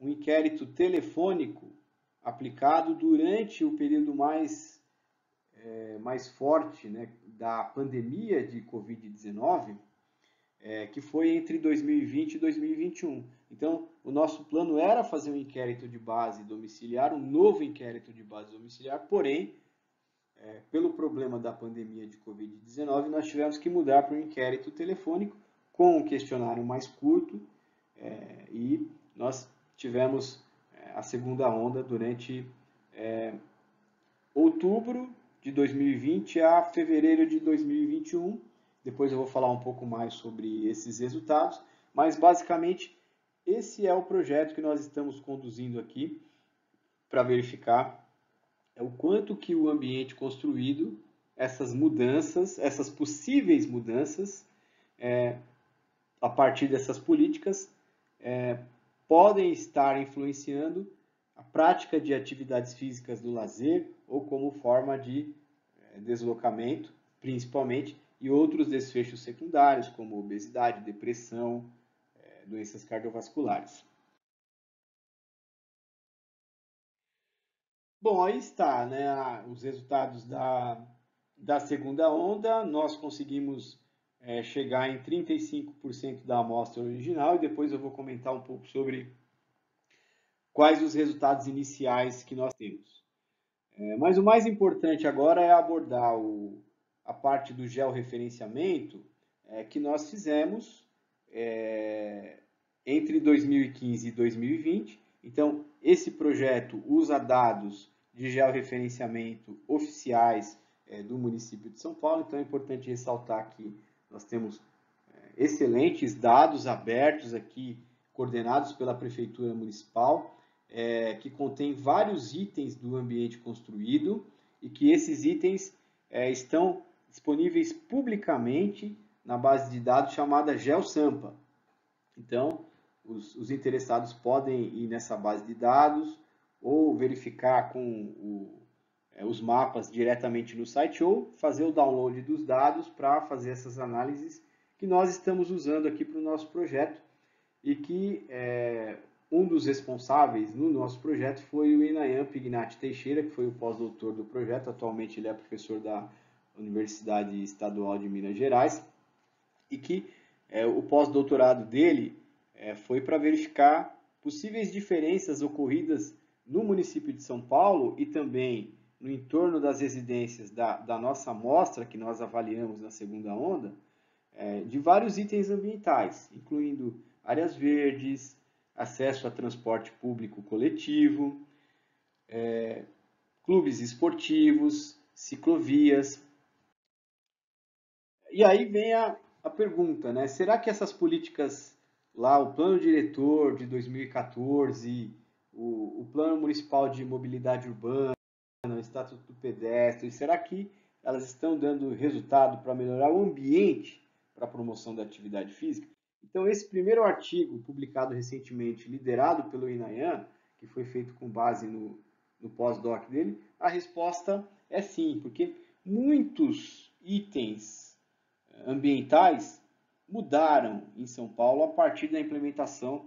um inquérito telefônico aplicado durante o período mais forte, né, da pandemia de Covid-19, que foi entre 2020 e 2021. Então, o nosso plano era fazer um inquérito de base domiciliar, um novo inquérito de base domiciliar, porém, pelo problema da pandemia de Covid-19, nós tivemos que mudar para um inquérito telefônico com um questionário mais curto e nós tivemos a segunda onda durante outubro de 2020 a fevereiro de 2021. Depois eu vou falar um pouco mais sobre esses resultados, mas basicamente esse é o projeto que nós estamos conduzindo aqui para verificar o quanto que o ambiente construído, essas mudanças, essas possíveis mudanças, a partir dessas políticas, podem estar influenciando a prática de atividades físicas do lazer ou como forma de deslocamento, principalmente, e outros desfechos secundários, como obesidade, depressão, doenças cardiovasculares. Bom, aí está, né, os resultados da segunda onda. Nós conseguimos chegar em 35% da amostra original e depois eu vou comentar um pouco sobre quais os resultados iniciais que nós temos. Mas o mais importante agora é abordar a parte do georreferenciamento que nós fizemos entre 2015 e 2020. Então, esse projeto usa dados de georreferenciamento oficiais do município de São Paulo. Então é importante ressaltar que nós temos excelentes dados abertos aqui, coordenados pela Prefeitura Municipal, que contém vários itens do ambiente construído e que esses itens estão disponíveis publicamente na base de dados chamada GeoSampa. Então, os interessados podem ir nessa base de dados ou verificar com os mapas diretamente no site ou fazer o download dos dados para fazer essas análises que nós estamos usando aqui para o nosso projeto e que um dos responsáveis no nosso projeto foi o Inayan Pignatti Teixeira, que foi o pós-doutor do projeto. Atualmente ele é professor da Universidade Estadual de Minas Gerais e que o pós-doutorado dele foi para verificar possíveis diferenças ocorridas no município de São Paulo e também no entorno das residências da nossa amostra, que nós avaliamos na segunda onda, de vários itens ambientais, incluindo áreas verdes, acesso a transporte público coletivo, clubes esportivos, ciclovias. E aí vem a pergunta, né? Será que essas políticas lá, o plano diretor de 2014, o plano municipal de mobilidade urbana, o estatuto do pedestre, será que elas estão dando resultado para melhorar o ambiente para a promoção da atividade física? Então, esse primeiro artigo, publicado recentemente, liderado pelo Inayan, que foi feito com base no pós-doc dele, a resposta é sim, porque muitos itens ambientais mudaram em São Paulo a partir da implementação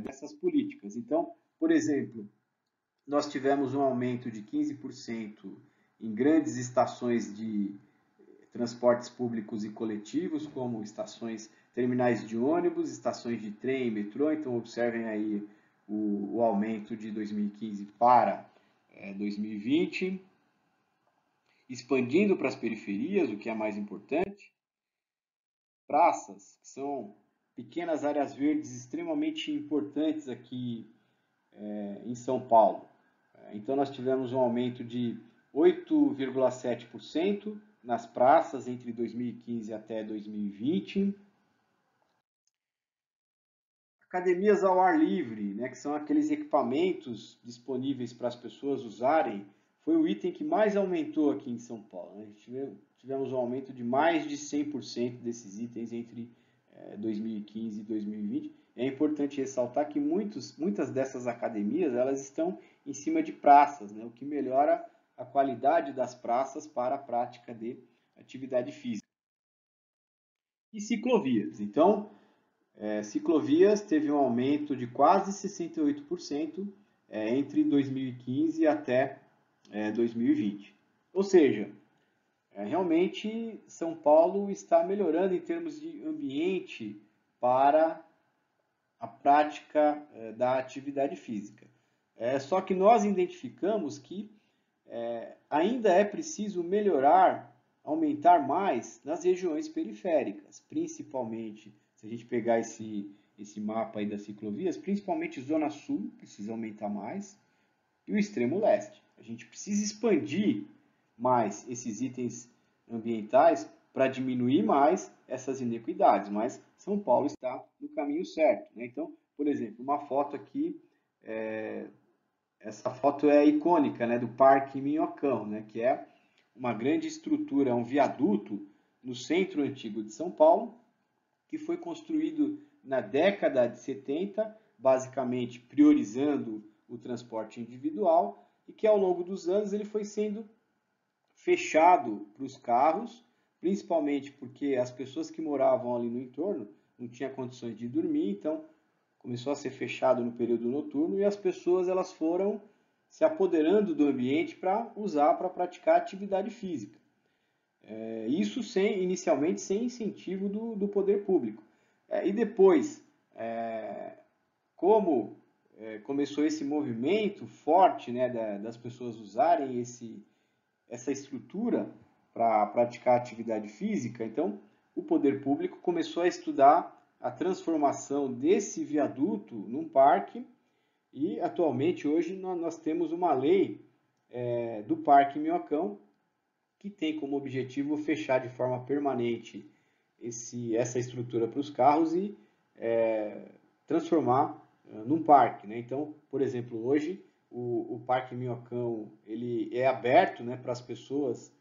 dessas políticas. Então, por exemplo, nós tivemos um aumento de 15% em grandes estações de transportes públicos e coletivos, como estações, terminais de ônibus, estações de trem e metrô. Então, observem aí o aumento de 2015 para 2020. Expandindo para as periferias, o que é mais importante. Praças, que são pequenas áreas verdes extremamente importantes aqui em São Paulo. Então, nós tivemos um aumento de 8,7% nas praças entre 2015 até 2020. Academias ao ar livre, né, que são aqueles equipamentos disponíveis para as pessoas usarem, foi o item que mais aumentou aqui em São Paulo. Né? Tivemos um aumento de mais de 100% desses itens entre 2015 e 2020. É importante ressaltar que muitas dessas academias elas estão em cima de praças, né, o que melhora a qualidade das praças para a prática de atividade física. E ciclovias. Então, ciclovias teve um aumento de quase 68% entre 2015 até 2020. Ou seja, realmente São Paulo está melhorando em termos de ambiente para a prática da atividade física. Só que nós identificamos que ainda é preciso melhorar, aumentar mais nas regiões periféricas, principalmente, se a gente pegar esse mapa aí das ciclovias, principalmente Zona Sul, precisa aumentar mais, e o extremo leste. A gente precisa expandir mais esses itens ambientais para diminuir mais essas inequidades, mas São Paulo está no caminho certo. Né? Então, por exemplo, uma foto aqui, essa foto é icônica, né, do Parque Minhocão, né, que é uma grande estrutura, um viaduto no centro antigo de São Paulo, que foi construído na década de 70, basicamente priorizando o transporte individual, e que ao longo dos anos ele foi sendo fechado para os carros, principalmente porque as pessoas que moravam ali no entorno não tinham condições de dormir, então começou a ser fechado no período noturno e as pessoas elas foram se apoderando do ambiente para usar para praticar atividade física. Isso inicialmente sem incentivo do poder público. E depois, como começou esse movimento forte, né, das pessoas usarem essa estrutura para praticar atividade física, então o poder público começou a estudar a transformação desse viaduto num parque e atualmente hoje nós temos uma lei do Parque Minhocão, que tem como objetivo fechar de forma permanente essa estrutura para os carros e transformar num parque, né? Então, por exemplo, hoje o Parque Minhocão ele é aberto, né, para as pessoas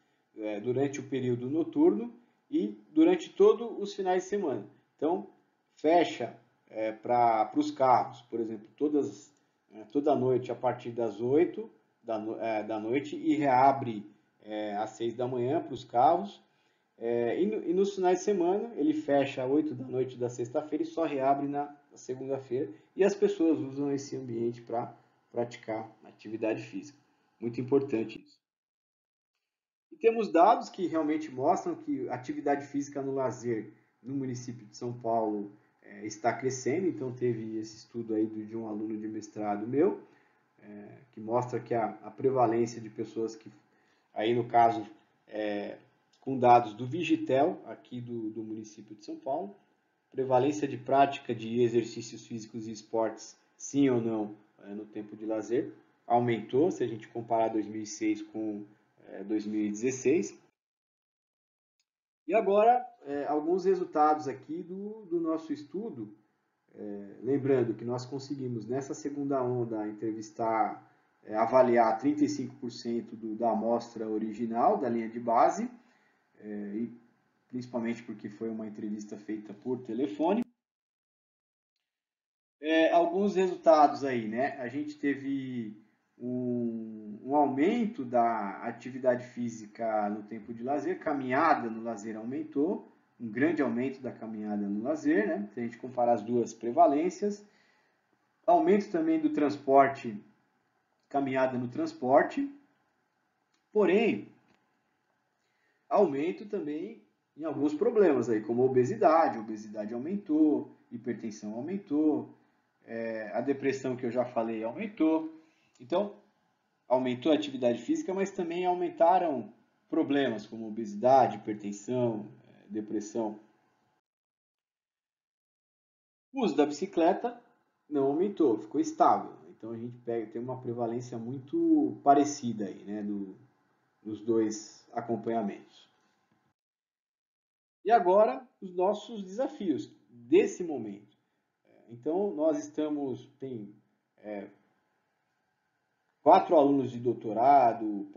durante o período noturno e durante todos os finais de semana. Então, fecha para os carros, por exemplo, toda noite a partir das 8 da noite e reabre às 6 da manhã para os carros. E nos finais de semana ele fecha às 8 da noite da sexta-feira e só reabre na segunda-feira. E as pessoas usam esse ambiente para praticar atividade física. Muito importante isso. E temos dados que realmente mostram que a atividade física no lazer no município de São Paulo está crescendo. Então teve esse estudo aí de um aluno de mestrado meu, que mostra que a prevalência de pessoas que, aí no caso, com dados do Vigitel, aqui do município de São Paulo, prevalência de prática de exercícios físicos e esportes, sim ou não, no tempo de lazer, aumentou, se a gente comparar 2006 com 2016. E agora, alguns resultados aqui do nosso estudo, lembrando que nós conseguimos, nessa segunda onda, entrevistar, avaliar 35% da amostra original, da linha de base, e principalmente porque foi uma entrevista feita por telefone. Alguns resultados aí, né? A gente teve um aumento da atividade física no tempo de lazer, caminhada no lazer aumentou, um grande aumento da caminhada no lazer, né? Se a gente comparar as duas prevalências. Aumento também do transporte, caminhada no transporte, porém, aumento também em alguns problemas aí, como obesidade aumentou, hipertensão aumentou, a depressão que eu já falei aumentou. Então, aumentou a atividade física, mas também aumentaram problemas como obesidade, hipertensão, depressão. O uso da bicicleta não aumentou, ficou estável. Então a gente tem uma prevalência muito parecida aí, né, dos dois acompanhamentos. E agora os nossos desafios desse momento. Então nós tem 4 alunos de doutorado,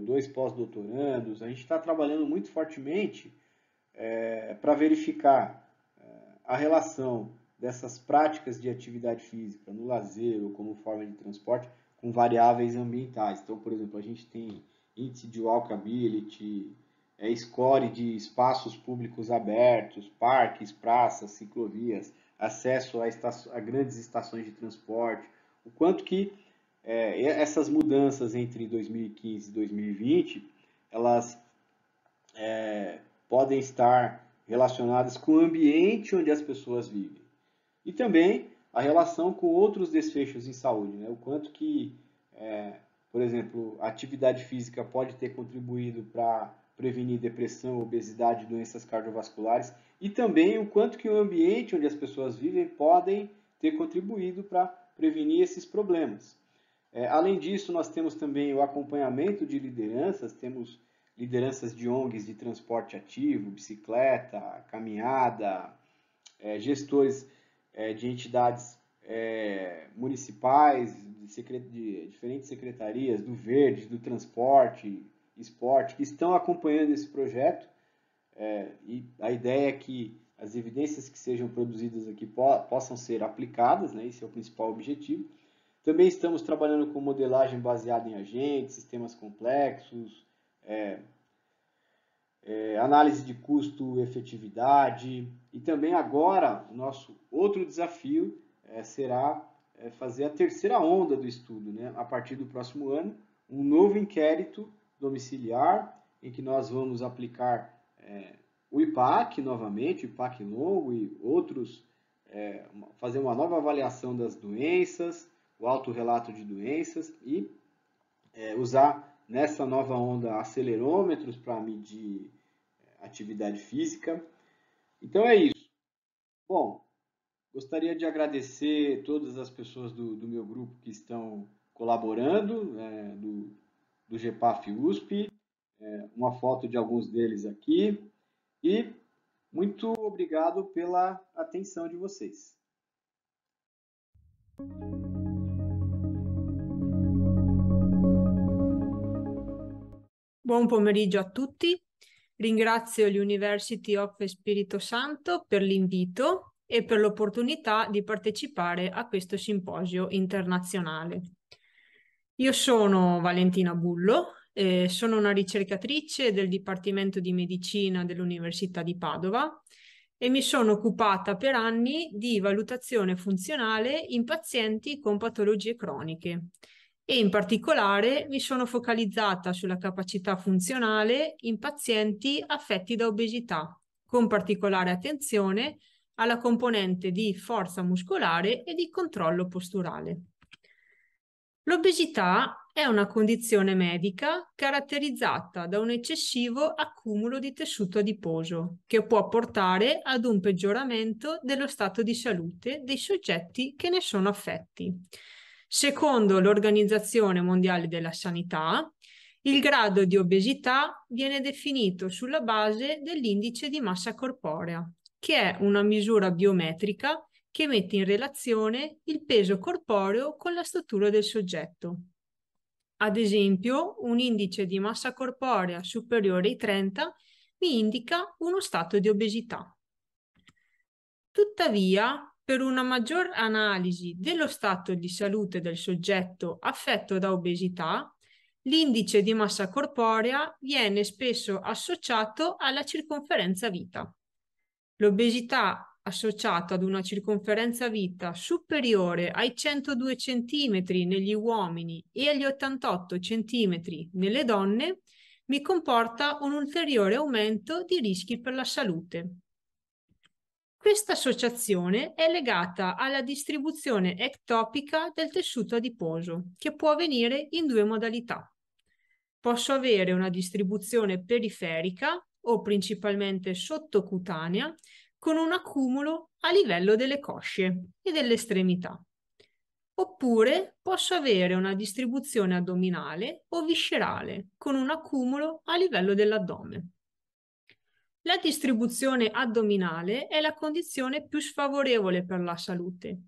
dois pós-doutorandos. A gente está trabalhando muito fortemente para verificar a relação dessas práticas de atividade física no lazer ou como forma de transporte com variáveis ambientais. Então, por exemplo, a gente tem índice de walkability, score de espaços públicos abertos, parques, praças, ciclovias, acesso a grandes estações de transporte, o quanto que essas mudanças entre 2015 e 2020, elas podem estar relacionadas com o ambiente onde as pessoas vivem. E também a relação com outros desfechos em saúde, né? O quanto que, por exemplo, a atividade física pode ter contribuído para prevenir depressão, obesidade, doenças cardiovasculares, e também o quanto que o ambiente onde as pessoas vivem podem ter contribuído para prevenir esses problemas. Além disso, nós temos também o acompanhamento de lideranças, temos lideranças de ONGs de transporte ativo, bicicleta, caminhada, gestores de entidades municipais, de diferentes secretarias, do Verde, do Transporte, Esporte, que estão acompanhando esse projeto. E a ideia é que as evidências que sejam produzidas aqui possam ser aplicadas, né? Esse é o principal objetivo. Também estamos trabalhando com modelagem baseada em agentes, sistemas complexos, análise de custo-efetividade. E também agora, o nosso outro desafio será fazer a terceira onda do estudo, né? A partir do próximo ano, um novo inquérito domiciliar, em que nós vamos aplicar o IPAC novamente, o IPAC longo e outros, fazer uma nova avaliação das doenças, o autorrelato de doenças e usar nessa nova onda acelerômetros para medir atividade física. Então é isso. Bom, gostaria de agradecer todas as pessoas do meu grupo que estão colaborando, do GEPAF USP, uma foto de alguns deles aqui, e muito obrigado pela atenção de vocês. Buon pomeriggio a tutti. Ringrazio l'University of Espírito Santo per l'invito e per l'opportunità di partecipare a questo simposio internazionale. Io sono Valentina Bullo, sono una ricercatrice del Dipartimento di Medicina dell'Università di Padova e mi sono occupata per anni di valutazione funzionale in pazienti con patologie croniche. E in particolare mi sono focalizzata sulla capacità funzionale in pazienti affetti da obesità, con particolare attenzione alla componente di forza muscolare e di controllo posturale. L'obesità è una condizione medica caratterizzata da un eccessivo accumulo di tessuto adiposo che può portare ad un peggioramento dello stato di salute dei soggetti che ne sono affetti. Secondo l'Organizzazione Mondiale della Sanità, il grado di obesità viene definito sulla base dell'indice di massa corporea, che è una misura biometrica che mette in relazione il peso corporeo con la struttura del soggetto. Ad esempio, un indice di massa corporea superiore ai 30 mi indica uno stato di obesità. Tuttavia, per una maggior analisi dello stato di salute del soggetto affetto da obesità, l'indice di massa corporea viene spesso associato alla circonferenza vita. L'obesità associata ad una circonferenza vita superiore ai 102 cm negli uomini e agli 88 cm nelle donne mi comporta un ulteriore aumento di rischi per la salute. Questa associazione è legata alla distribuzione ectopica del tessuto adiposo, che può avvenire in due modalità. Posso avere una distribuzione periferica o principalmente sottocutanea, con un accumulo a livello delle cosce e delle estremità. Oppure posso avere una distribuzione addominale o viscerale, con un accumulo a livello dell'addome. La distribuzione addominale è la condizione più sfavorevole per la salute.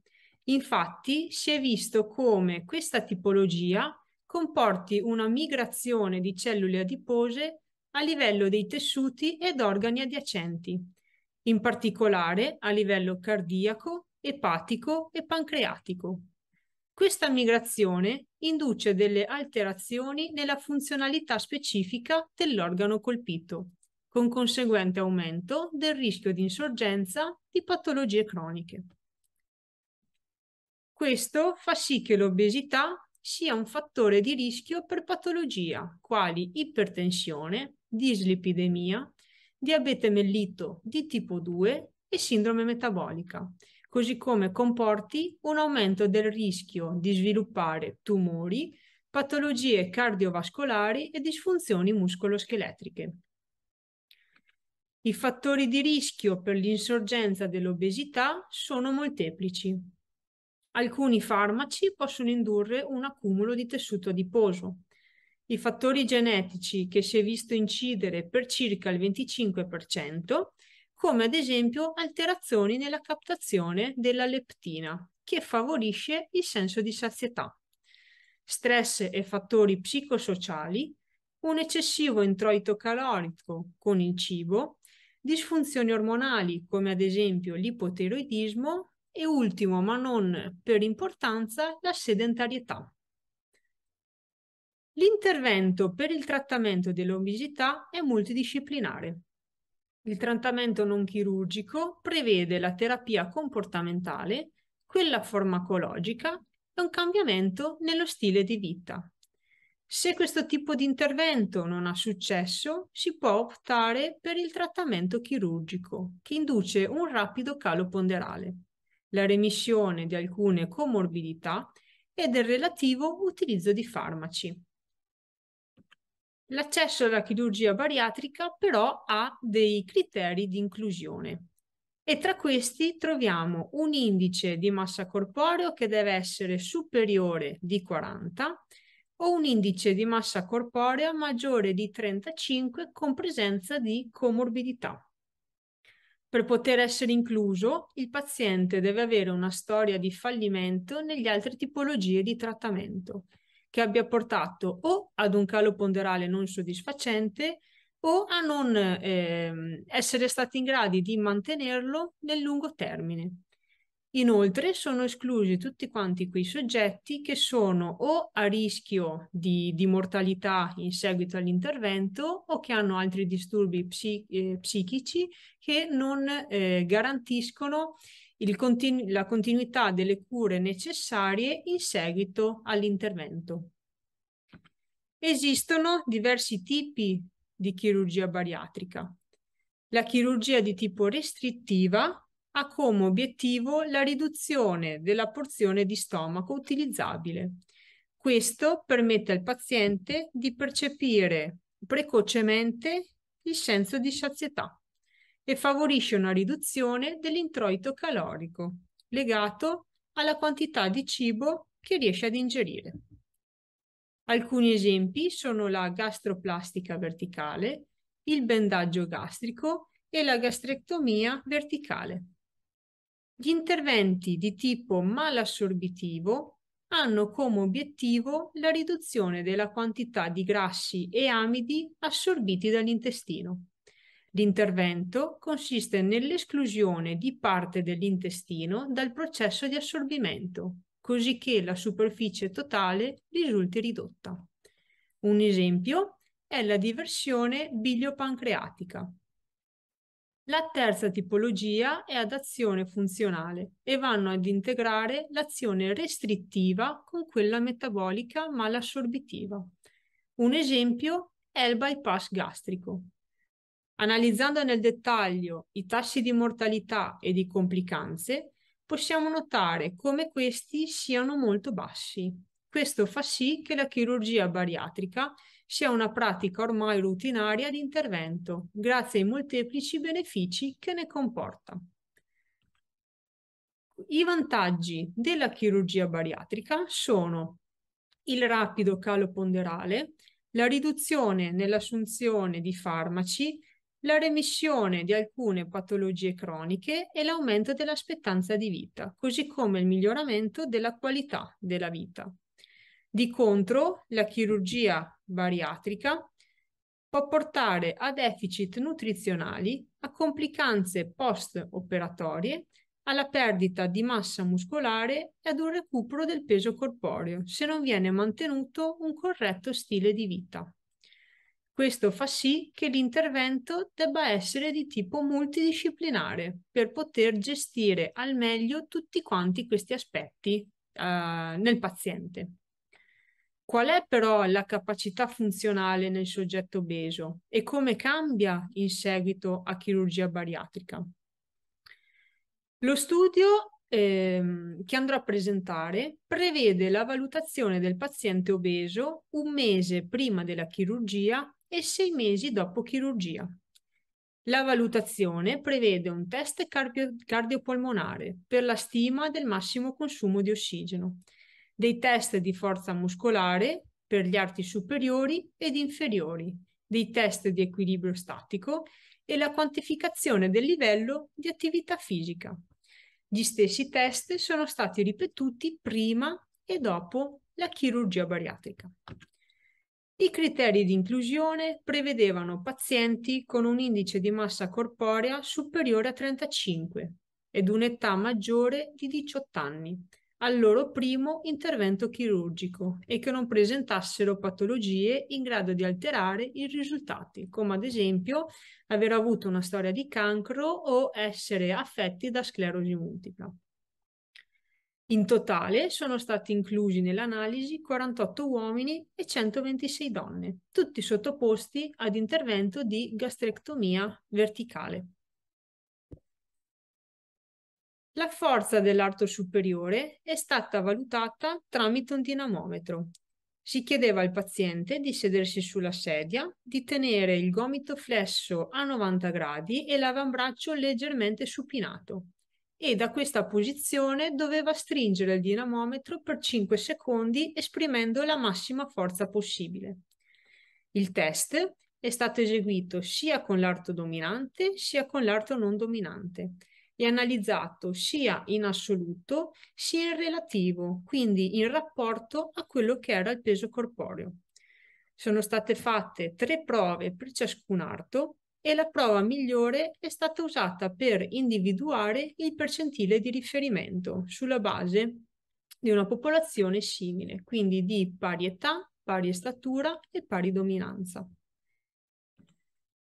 Infatti, si è visto come questa tipologia comporti una migrazione di cellule adipose a livello dei tessuti ed organi adiacenti, in particolare a livello cardiaco, epatico e pancreatico. Questa migrazione induce delle alterazioni nella funzionalità specifica dell'organo colpito, con conseguente aumento del rischio di insorgenza di patologie croniche. Questo fa sì che l'obesità sia un fattore di rischio per patologia quali ipertensione, dislipidemia, diabete mellito di tipo 2 e sindrome metabolica, così come comporti un aumento del rischio di sviluppare tumori, patologie cardiovascolari e disfunzioni muscoloscheletriche. I fattori di rischio per l'insorgenza dell'obesità sono molteplici. Alcuni farmaci possono indurre un accumulo di tessuto adiposo. I fattori genetici che si è visto incidere per circa il 25%, come ad esempio alterazioni nella captazione della leptina, che favorisce il senso di sazietà. Stress e fattori psicosociali, un eccessivo introito calorico con il cibo, disfunzioni ormonali come ad esempio l'ipotiroidismo e ultimo ma non per importanza la sedentarietà. L'intervento per il trattamento dell'obesità è multidisciplinare. Il trattamento non chirurgico prevede la terapia comportamentale, quella farmacologica e un cambiamento nello stile di vita. Se questo tipo di intervento non ha successo, si può optare per il trattamento chirurgico, che induce un rapido calo ponderale, la remissione di alcune comorbidità e del relativo utilizzo di farmaci. L'accesso alla chirurgia bariatrica però ha dei criteri di inclusione e tra questi troviamo un indice di massa corporeo che deve essere superiore di 40 o un indice di massa corporea maggiore di 35 con presenza di comorbidità. Per poter essere incluso, il paziente deve avere una storia di fallimento negli altre tipologie di trattamento, che abbia portato o ad un calo ponderale non soddisfacente o a non essere stati in grado di mantenerlo nel lungo termine. Inoltre sono esclusi tutti quanti quei soggetti che sono o a rischio di mortalità in seguito all'intervento o che hanno altri disturbi psichici che non garantiscono la continuità delle cure necessarie in seguito all'intervento. Esistono diversi tipi di chirurgia bariatrica. La chirurgia di tipo restrittiva ha come obiettivo la riduzione della porzione di stomaco utilizzabile. Questo permette al paziente di percepire precocemente il senso di sazietà e favorisce una riduzione dell'introito calorico legato alla quantità di cibo che riesce ad ingerire. Alcuni esempi sono la gastroplastica verticale, il bendaggio gastrico e la gastrectomia verticale. Gli interventi di tipo malassorbitivo hanno come obiettivo la riduzione della quantità di grassi e amidi assorbiti dall'intestino. L'intervento consiste nell'esclusione di parte dell'intestino dal processo di assorbimento, così che la superficie totale risulti ridotta. Un esempio è la diversione biliopancreatica. La terza tipologia è ad azione funzionale e vanno ad integrare l'azione restrittiva con quella metabolica malassorbitiva. Un esempio è il bypass gastrico. Analizzando nel dettaglio i tassi di mortalità e di complicanze, possiamo notare come questi siano molto bassi. Questo fa sì che la chirurgia bariatrica sia una pratica ormai rutinaria di intervento, grazie ai molteplici benefici che ne comporta. I vantaggi della chirurgia bariatrica sono il rapido calo ponderale, la riduzione nell'assunzione di farmaci, la remissione di alcune patologie croniche e l'aumento dell'aspettanza di vita, così come il miglioramento della qualità della vita. Di contro, la chirurgia bariatrica può portare a deficit nutrizionali, a complicanze post-operatorie, alla perdita di massa muscolare e ad un recupero del peso corporeo se non viene mantenuto un corretto stile di vita. Questo fa sì che l'intervento debba essere di tipo multidisciplinare per poter gestire al meglio tutti quanti questi aspetti nel paziente. Qual è però la capacità funzionale nel soggetto obeso e come cambia in seguito a chirurgia bariatrica? Lo studio che andrò a presentare prevede la valutazione del paziente obeso un mese prima della chirurgia e 6 mesi dopo chirurgia. La valutazione prevede un test cardiopolmonare per la stima del massimo consumo di ossigeno, dei test di forza muscolare per gli arti superiori ed inferiori, dei test di equilibrio statico e la quantificazione del livello di attività fisica. Gli stessi test sono stati ripetuti prima e dopo la chirurgia bariatrica. I criteri di inclusione prevedevano pazienti con un indice di massa corporea superiore a 35 ed un'età maggiore di 18 anni al loro primo intervento chirurgico e che non presentassero patologie in grado di alterare i risultati, come ad esempio aver avuto una storia di cancro o essere affetti da sclerosi multipla. In totale sono stati inclusi nell'analisi 48 uomini e 126 donne, tutti sottoposti ad intervento di gastrectomia verticale. La forza dell'arto superiore è stata valutata tramite un dinamometro. Si chiedeva al paziente di sedersi sulla sedia, di tenere il gomito flesso a 90 gradi e l'avambraccio leggermente supinato e da questa posizione doveva stringere il dinamometro per 5 secondi esprimendo la massima forza possibile. Il test è stato eseguito sia con l'arto dominante sia con l'arto non dominante e analizzato sia in assoluto sia in relativo, quindi in rapporto a quello che era il peso corporeo. Sono state fatte 3 prove per ciascun arto e la prova migliore è stata usata per individuare il percentile di riferimento sulla base di una popolazione simile, quindi di pari età, pari statura e pari dominanza.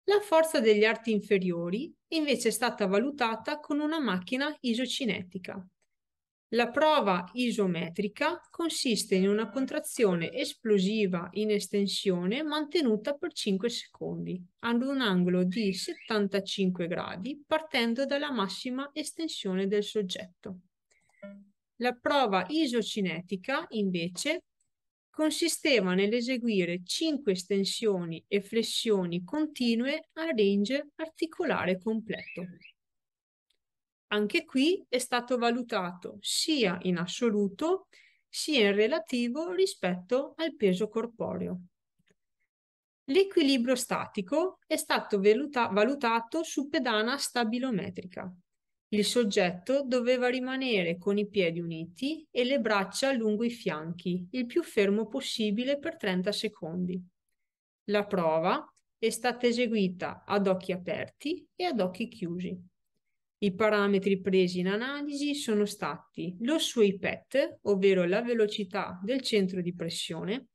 La forza degli arti inferiori invece è stata valutata con una macchina isocinetica. La prova isometrica consiste in una contrazione esplosiva in estensione mantenuta per 5 secondi ad un angolo di 75 gradi partendo dalla massima estensione del soggetto. La prova isocinetica invece consisteva nell'eseguire 5 estensioni e flessioni continue a range articolare completo. Anche qui è stato valutato sia in assoluto sia in relativo rispetto al peso corporeo. L'equilibrio statico è stato valutato su pedana stabilometrica. Il soggetto doveva rimanere con i piedi uniti e le braccia lungo i fianchi, il più fermo possibile per 30 secondi. La prova è stata eseguita ad occhi aperti e ad occhi chiusi. I parametri presi in analisi sono stati lo sway PET, ovvero la velocità del centro di pressione,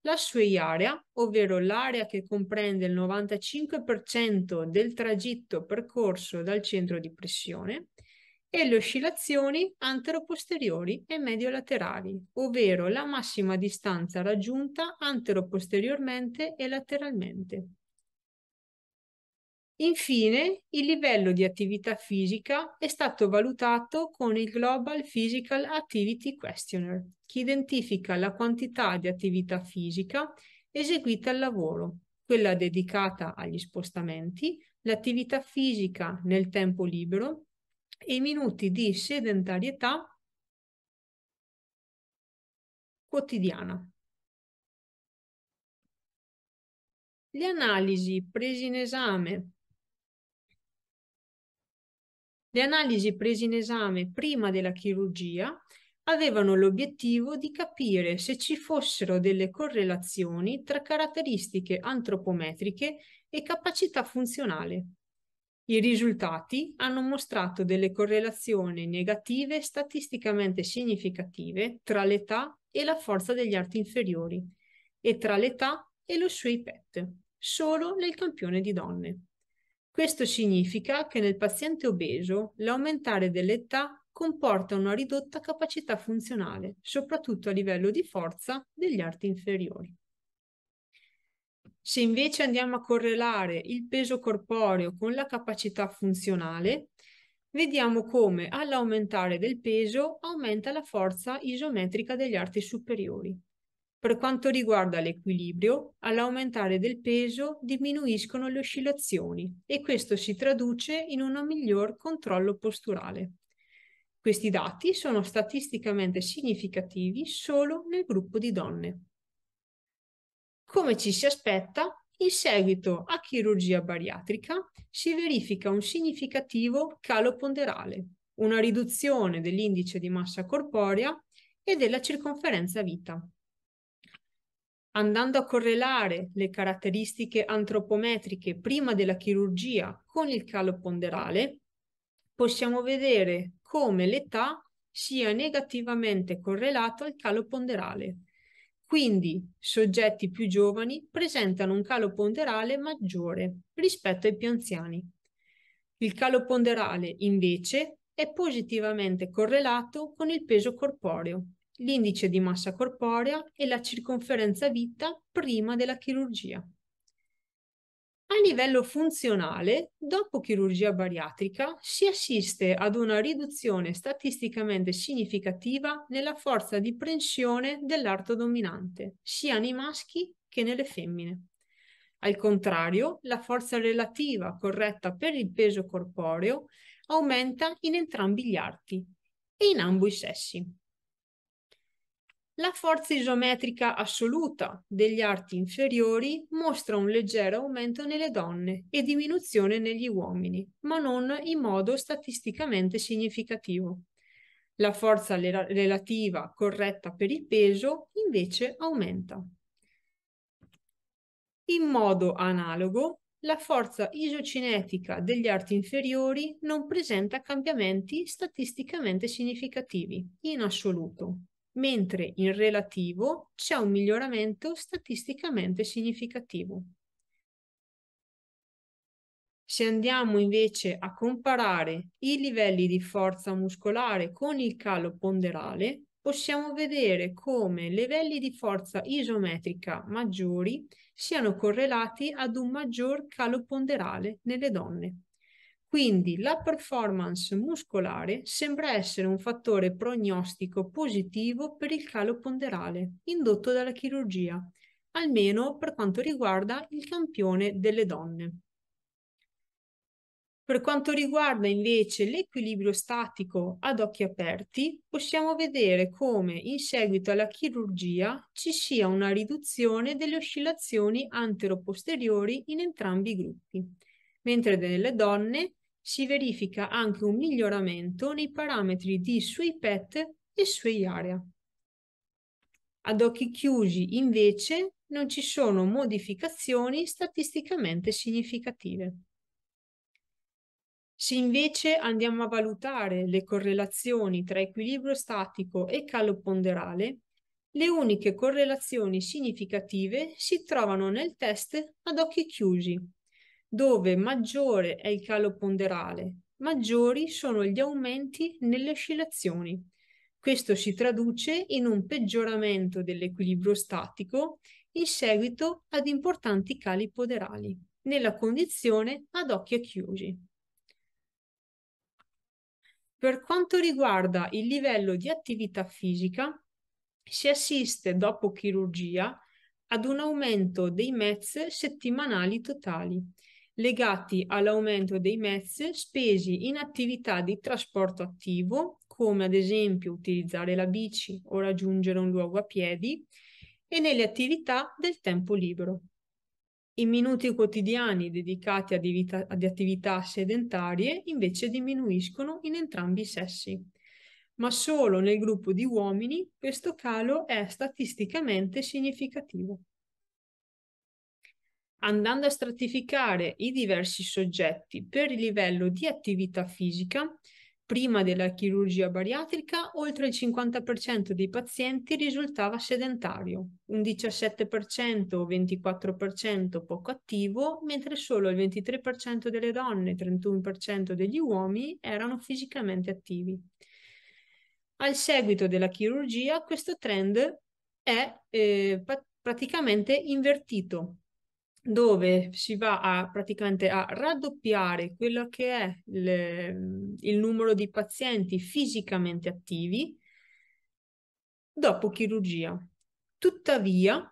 la sway area, ovvero l'area che comprende il 95% del tragitto percorso dal centro di pressione, e le oscillazioni antero-posteriori e medio-laterali, ovvero la massima distanza raggiunta antero-posteriormente e lateralmente. Infine, il livello di attività fisica è stato valutato con il Global Physical Activity Questionnaire, che identifica la quantità di attività fisica eseguita al lavoro, quella dedicata agli spostamenti, l'attività fisica nel tempo libero e i minuti di sedentarietà quotidiana. Le analisi prese in esame prima della chirurgia avevano l'obiettivo di capire se ci fossero delle correlazioni tra caratteristiche antropometriche e capacità funzionale. I risultati hanno mostrato delle correlazioni negative statisticamente significative tra l'età e la forza degli arti inferiori e tra l'età e lo sway PET, solo nel campione di donne. Questo significa che nel paziente obeso l'aumentare dell'età comporta una ridotta capacità funzionale, soprattutto a livello di forza degli arti inferiori. Se invece andiamo a correlare il peso corporeo con la capacità funzionale, vediamo come all'aumentare del peso aumenta la forza isometrica degli arti superiori. Per quanto riguarda l'equilibrio, all'aumentare del peso diminuiscono le oscillazioni e questo si traduce in un miglior controllo posturale. Questi dati sono statisticamente significativi solo nel gruppo di donne. Come ci si aspetta, in seguito a chirurgia bariatrica si verifica un significativo calo ponderale, una riduzione dell'indice di massa corporea e della circonferenza vita. Andando a correlare le caratteristiche antropometriche prima della chirurgia con il calo ponderale, possiamo vedere come l'età sia negativamente correlato al calo ponderale. Quindi, soggetti più giovani presentano un calo ponderale maggiore rispetto ai più anziani. Il calo ponderale, invece, è positivamente correlato con il peso corporeo, l'indice di massa corporea e la circonferenza vita prima della chirurgia. A livello funzionale, dopo chirurgia bariatrica, si assiste ad una riduzione statisticamente significativa nella forza di prensione dell'arto dominante, sia nei maschi che nelle femmine. Al contrario, la forza relativa corretta per il peso corporeo aumenta in entrambi gli arti e in ambo i sessi. La forza isometrica assoluta degli arti inferiori mostra un leggero aumento nelle donne e diminuzione negli uomini, ma non in modo statisticamente significativo. La forza relativa corretta per il peso invece aumenta. In modo analogo, la forza isocinetica degli arti inferiori non presenta cambiamenti statisticamente significativi in assoluto, mentre in relativo c'è un miglioramento statisticamente significativo. Se andiamo invece a comparare i livelli di forza muscolare con il calo ponderale, possiamo vedere come livelli di forza isometrica maggiori siano correlati ad un maggior calo ponderale nelle donne. Quindi la performance muscolare sembra essere un fattore prognostico positivo per il calo ponderale indotto dalla chirurgia, almeno per quanto riguarda il campione delle donne. Per quanto riguarda invece l'equilibrio statico ad occhi aperti, possiamo vedere come in seguito alla chirurgia ci sia una riduzione delle oscillazioni antero-posteriori in entrambi i gruppi, mentre nelle donne si verifica anche un miglioramento nei parametri di Sway PET e Sway Area. Ad occhi chiusi, invece, non ci sono modificazioni statisticamente significative. Se invece andiamo a valutare le correlazioni tra equilibrio statico e calo ponderale, le uniche correlazioni significative si trovano nel test ad occhi chiusi, dove maggiore è il calo ponderale, maggiori sono gli aumenti nelle oscillazioni. Questo si traduce in un peggioramento dell'equilibrio statico in seguito ad importanti cali ponderali, nella condizione ad occhi chiusi. Per quanto riguarda il livello di attività fisica, si assiste dopo chirurgia ad un aumento dei MEZ settimanali totali, legati all'aumento dei MEZ spesi in attività di trasporto attivo, come ad esempio utilizzare la bici o raggiungere un luogo a piedi, e nelle attività del tempo libero. I minuti quotidiani dedicati ad attività sedentarie invece diminuiscono in entrambi i sessi, ma solo nel gruppo di uomini questo calo è statisticamente significativo. Andando a stratificare i diversi soggetti per il livello di attività fisica, prima della chirurgia bariatrica, oltre il 50% dei pazienti risultava sedentario, un 17% o 24% poco attivo, mentre solo il 23% delle donne e il 31% degli uomini erano fisicamente attivi. Al seguito della chirurgia, questo trend è praticamente invertito, dove si va praticamente a raddoppiare quello che è il numero di pazienti fisicamente attivi dopo chirurgia. Tuttavia,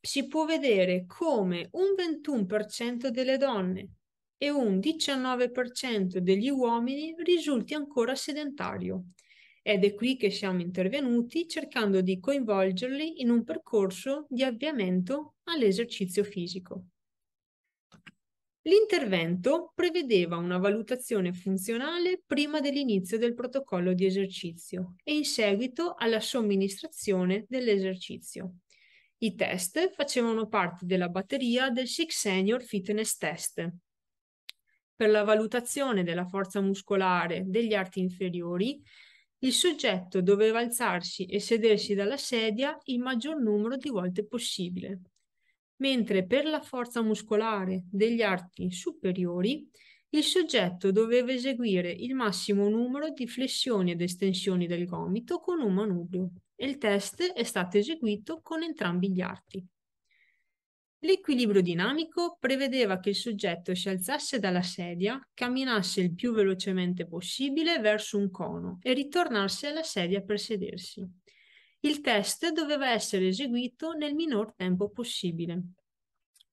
si può vedere come un 21% delle donne e un 19% degli uomini risulti ancora sedentario. Ed è qui che siamo intervenuti cercando di coinvolgerli in un percorso di avviamento all'esercizio fisico. L'intervento prevedeva una valutazione funzionale prima dell'inizio del protocollo di esercizio e in seguito alla somministrazione dell'esercizio. I test facevano parte della batteria del Six Senior Fitness Test. Per la valutazione della forza muscolare degli arti inferiori, il soggetto doveva alzarsi e sedersi dalla sedia il maggior numero di volte possibile, mentre per la forza muscolare degli arti superiori il soggetto doveva eseguire il massimo numero di flessioni ed estensioni del gomito con un manubrio e il test è stato eseguito con entrambi gli arti. L'equilibrio dinamico prevedeva che il soggetto si alzasse dalla sedia, camminasse il più velocemente possibile verso un cono e ritornasse alla sedia per sedersi. Il test doveva essere eseguito nel minor tempo possibile.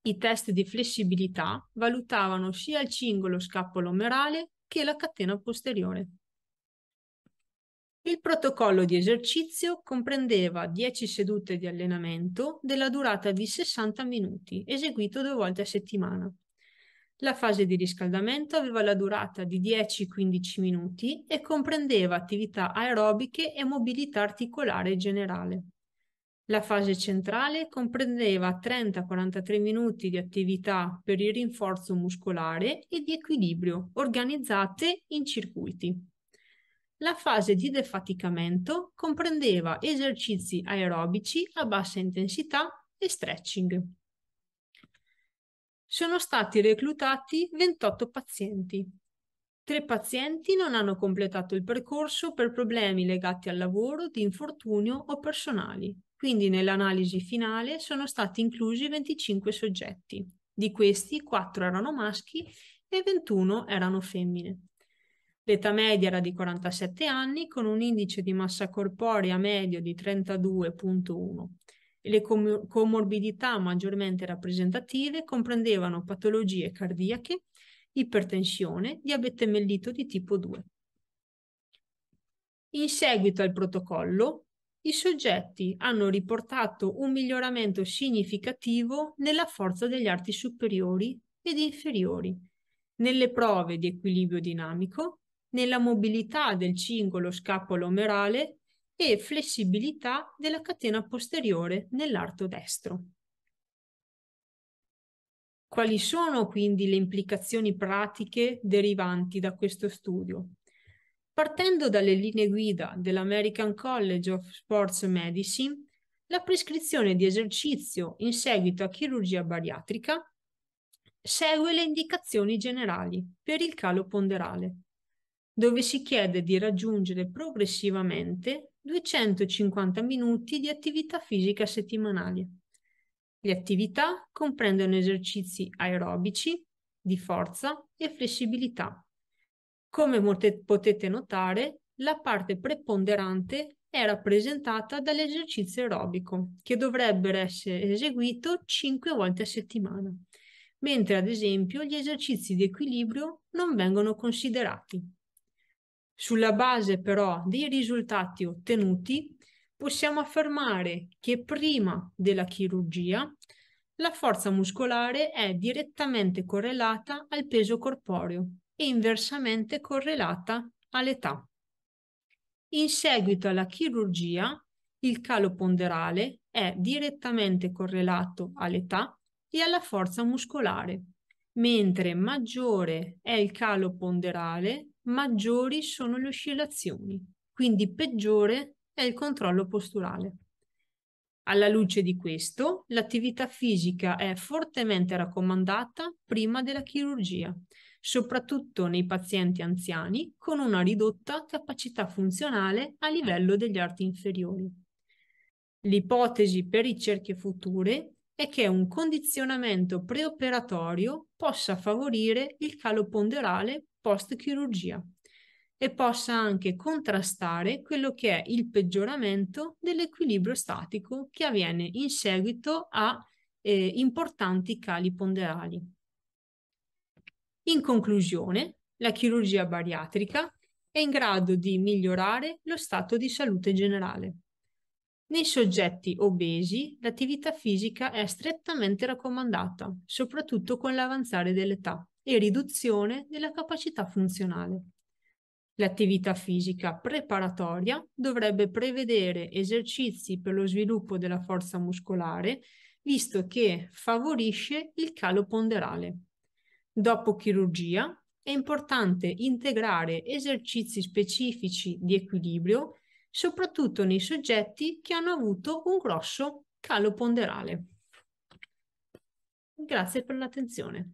I test di flessibilità valutavano sia il cingolo scapolo-omerale che la catena posteriore. Il protocollo di esercizio comprendeva 10 sedute di allenamento della durata di 60 minuti, eseguito 2 volte a settimana. La fase di riscaldamento aveva la durata di 10-15 minuti e comprendeva attività aerobiche e mobilità articolare generale. La fase centrale comprendeva 30-43 minuti di attività per il rinforzo muscolare e di equilibrio, organizzate in circuiti. La fase di defaticamento comprendeva esercizi aerobici a bassa intensità e stretching. Sono stati reclutati 28 pazienti. 3 pazienti non hanno completato il percorso per problemi legati al lavoro, di infortunio o personali. Quindi nell'analisi finale sono stati inclusi 25 soggetti. Di questi 4 erano maschi e 21 erano femmine. L'età media era di 47 anni con un indice di massa corporea medio di 32,1. Le comorbidità maggiormente rappresentative comprendevano patologie cardiache, ipertensione, diabete mellito di tipo 2. In seguito al protocollo, i soggetti hanno riportato un miglioramento significativo nella forza degli arti superiori ed inferiori, nelle prove di equilibrio dinamico, nella mobilità del cingolo scapolo-omerale e flessibilità della catena posteriore nell'arto destro. Quali sono quindi le implicazioni pratiche derivanti da questo studio? Partendo dalle linee guida dell'American College of Sports Medicine, la prescrizione di esercizio in seguito a chirurgia bariatrica segue le indicazioni generali per il calo ponderale, dove si chiede di raggiungere progressivamente 250 minuti di attività fisica settimanali. Le attività comprendono esercizi aerobici, di forza e flessibilità. Come potete notare, la parte preponderante è rappresentata dall'esercizio aerobico, che dovrebbe essere eseguito 5 volte a settimana, mentre ad esempio gli esercizi di equilibrio non vengono considerati. Sulla base però dei risultati ottenuti, possiamo affermare che prima della chirurgia la forza muscolare è direttamente correlata al peso corporeo e inversamente correlata all'età. In seguito alla chirurgia, il calo ponderale è direttamente correlato all'età e alla forza muscolare, mentre maggiore è il calo ponderale, maggiori sono le oscillazioni, quindi peggiore è il controllo posturale. Alla luce di questo, l'attività fisica è fortemente raccomandata prima della chirurgia, soprattutto nei pazienti anziani con una ridotta capacità funzionale a livello degli arti inferiori. L'ipotesi per ricerche future è che un condizionamento preoperatorio possa favorire il calo ponderale post-chirurgia e possa anche contrastare quello che è il peggioramento dell'equilibrio statico che avviene in seguito a importanti cali ponderali. In conclusione, la chirurgia bariatrica è in grado di migliorare lo stato di salute generale. Nei soggetti obesi l'attività fisica è strettamente raccomandata, soprattutto con l'avanzare dell'età e riduzione della capacità funzionale. L'attività fisica preparatoria dovrebbe prevedere esercizi per lo sviluppo della forza muscolare, visto che favorisce il calo ponderale. Dopo chirurgia è importante integrare esercizi specifici di equilibrio, soprattutto nei soggetti che hanno avuto un grosso calo ponderale. Grazie per l'attenzione.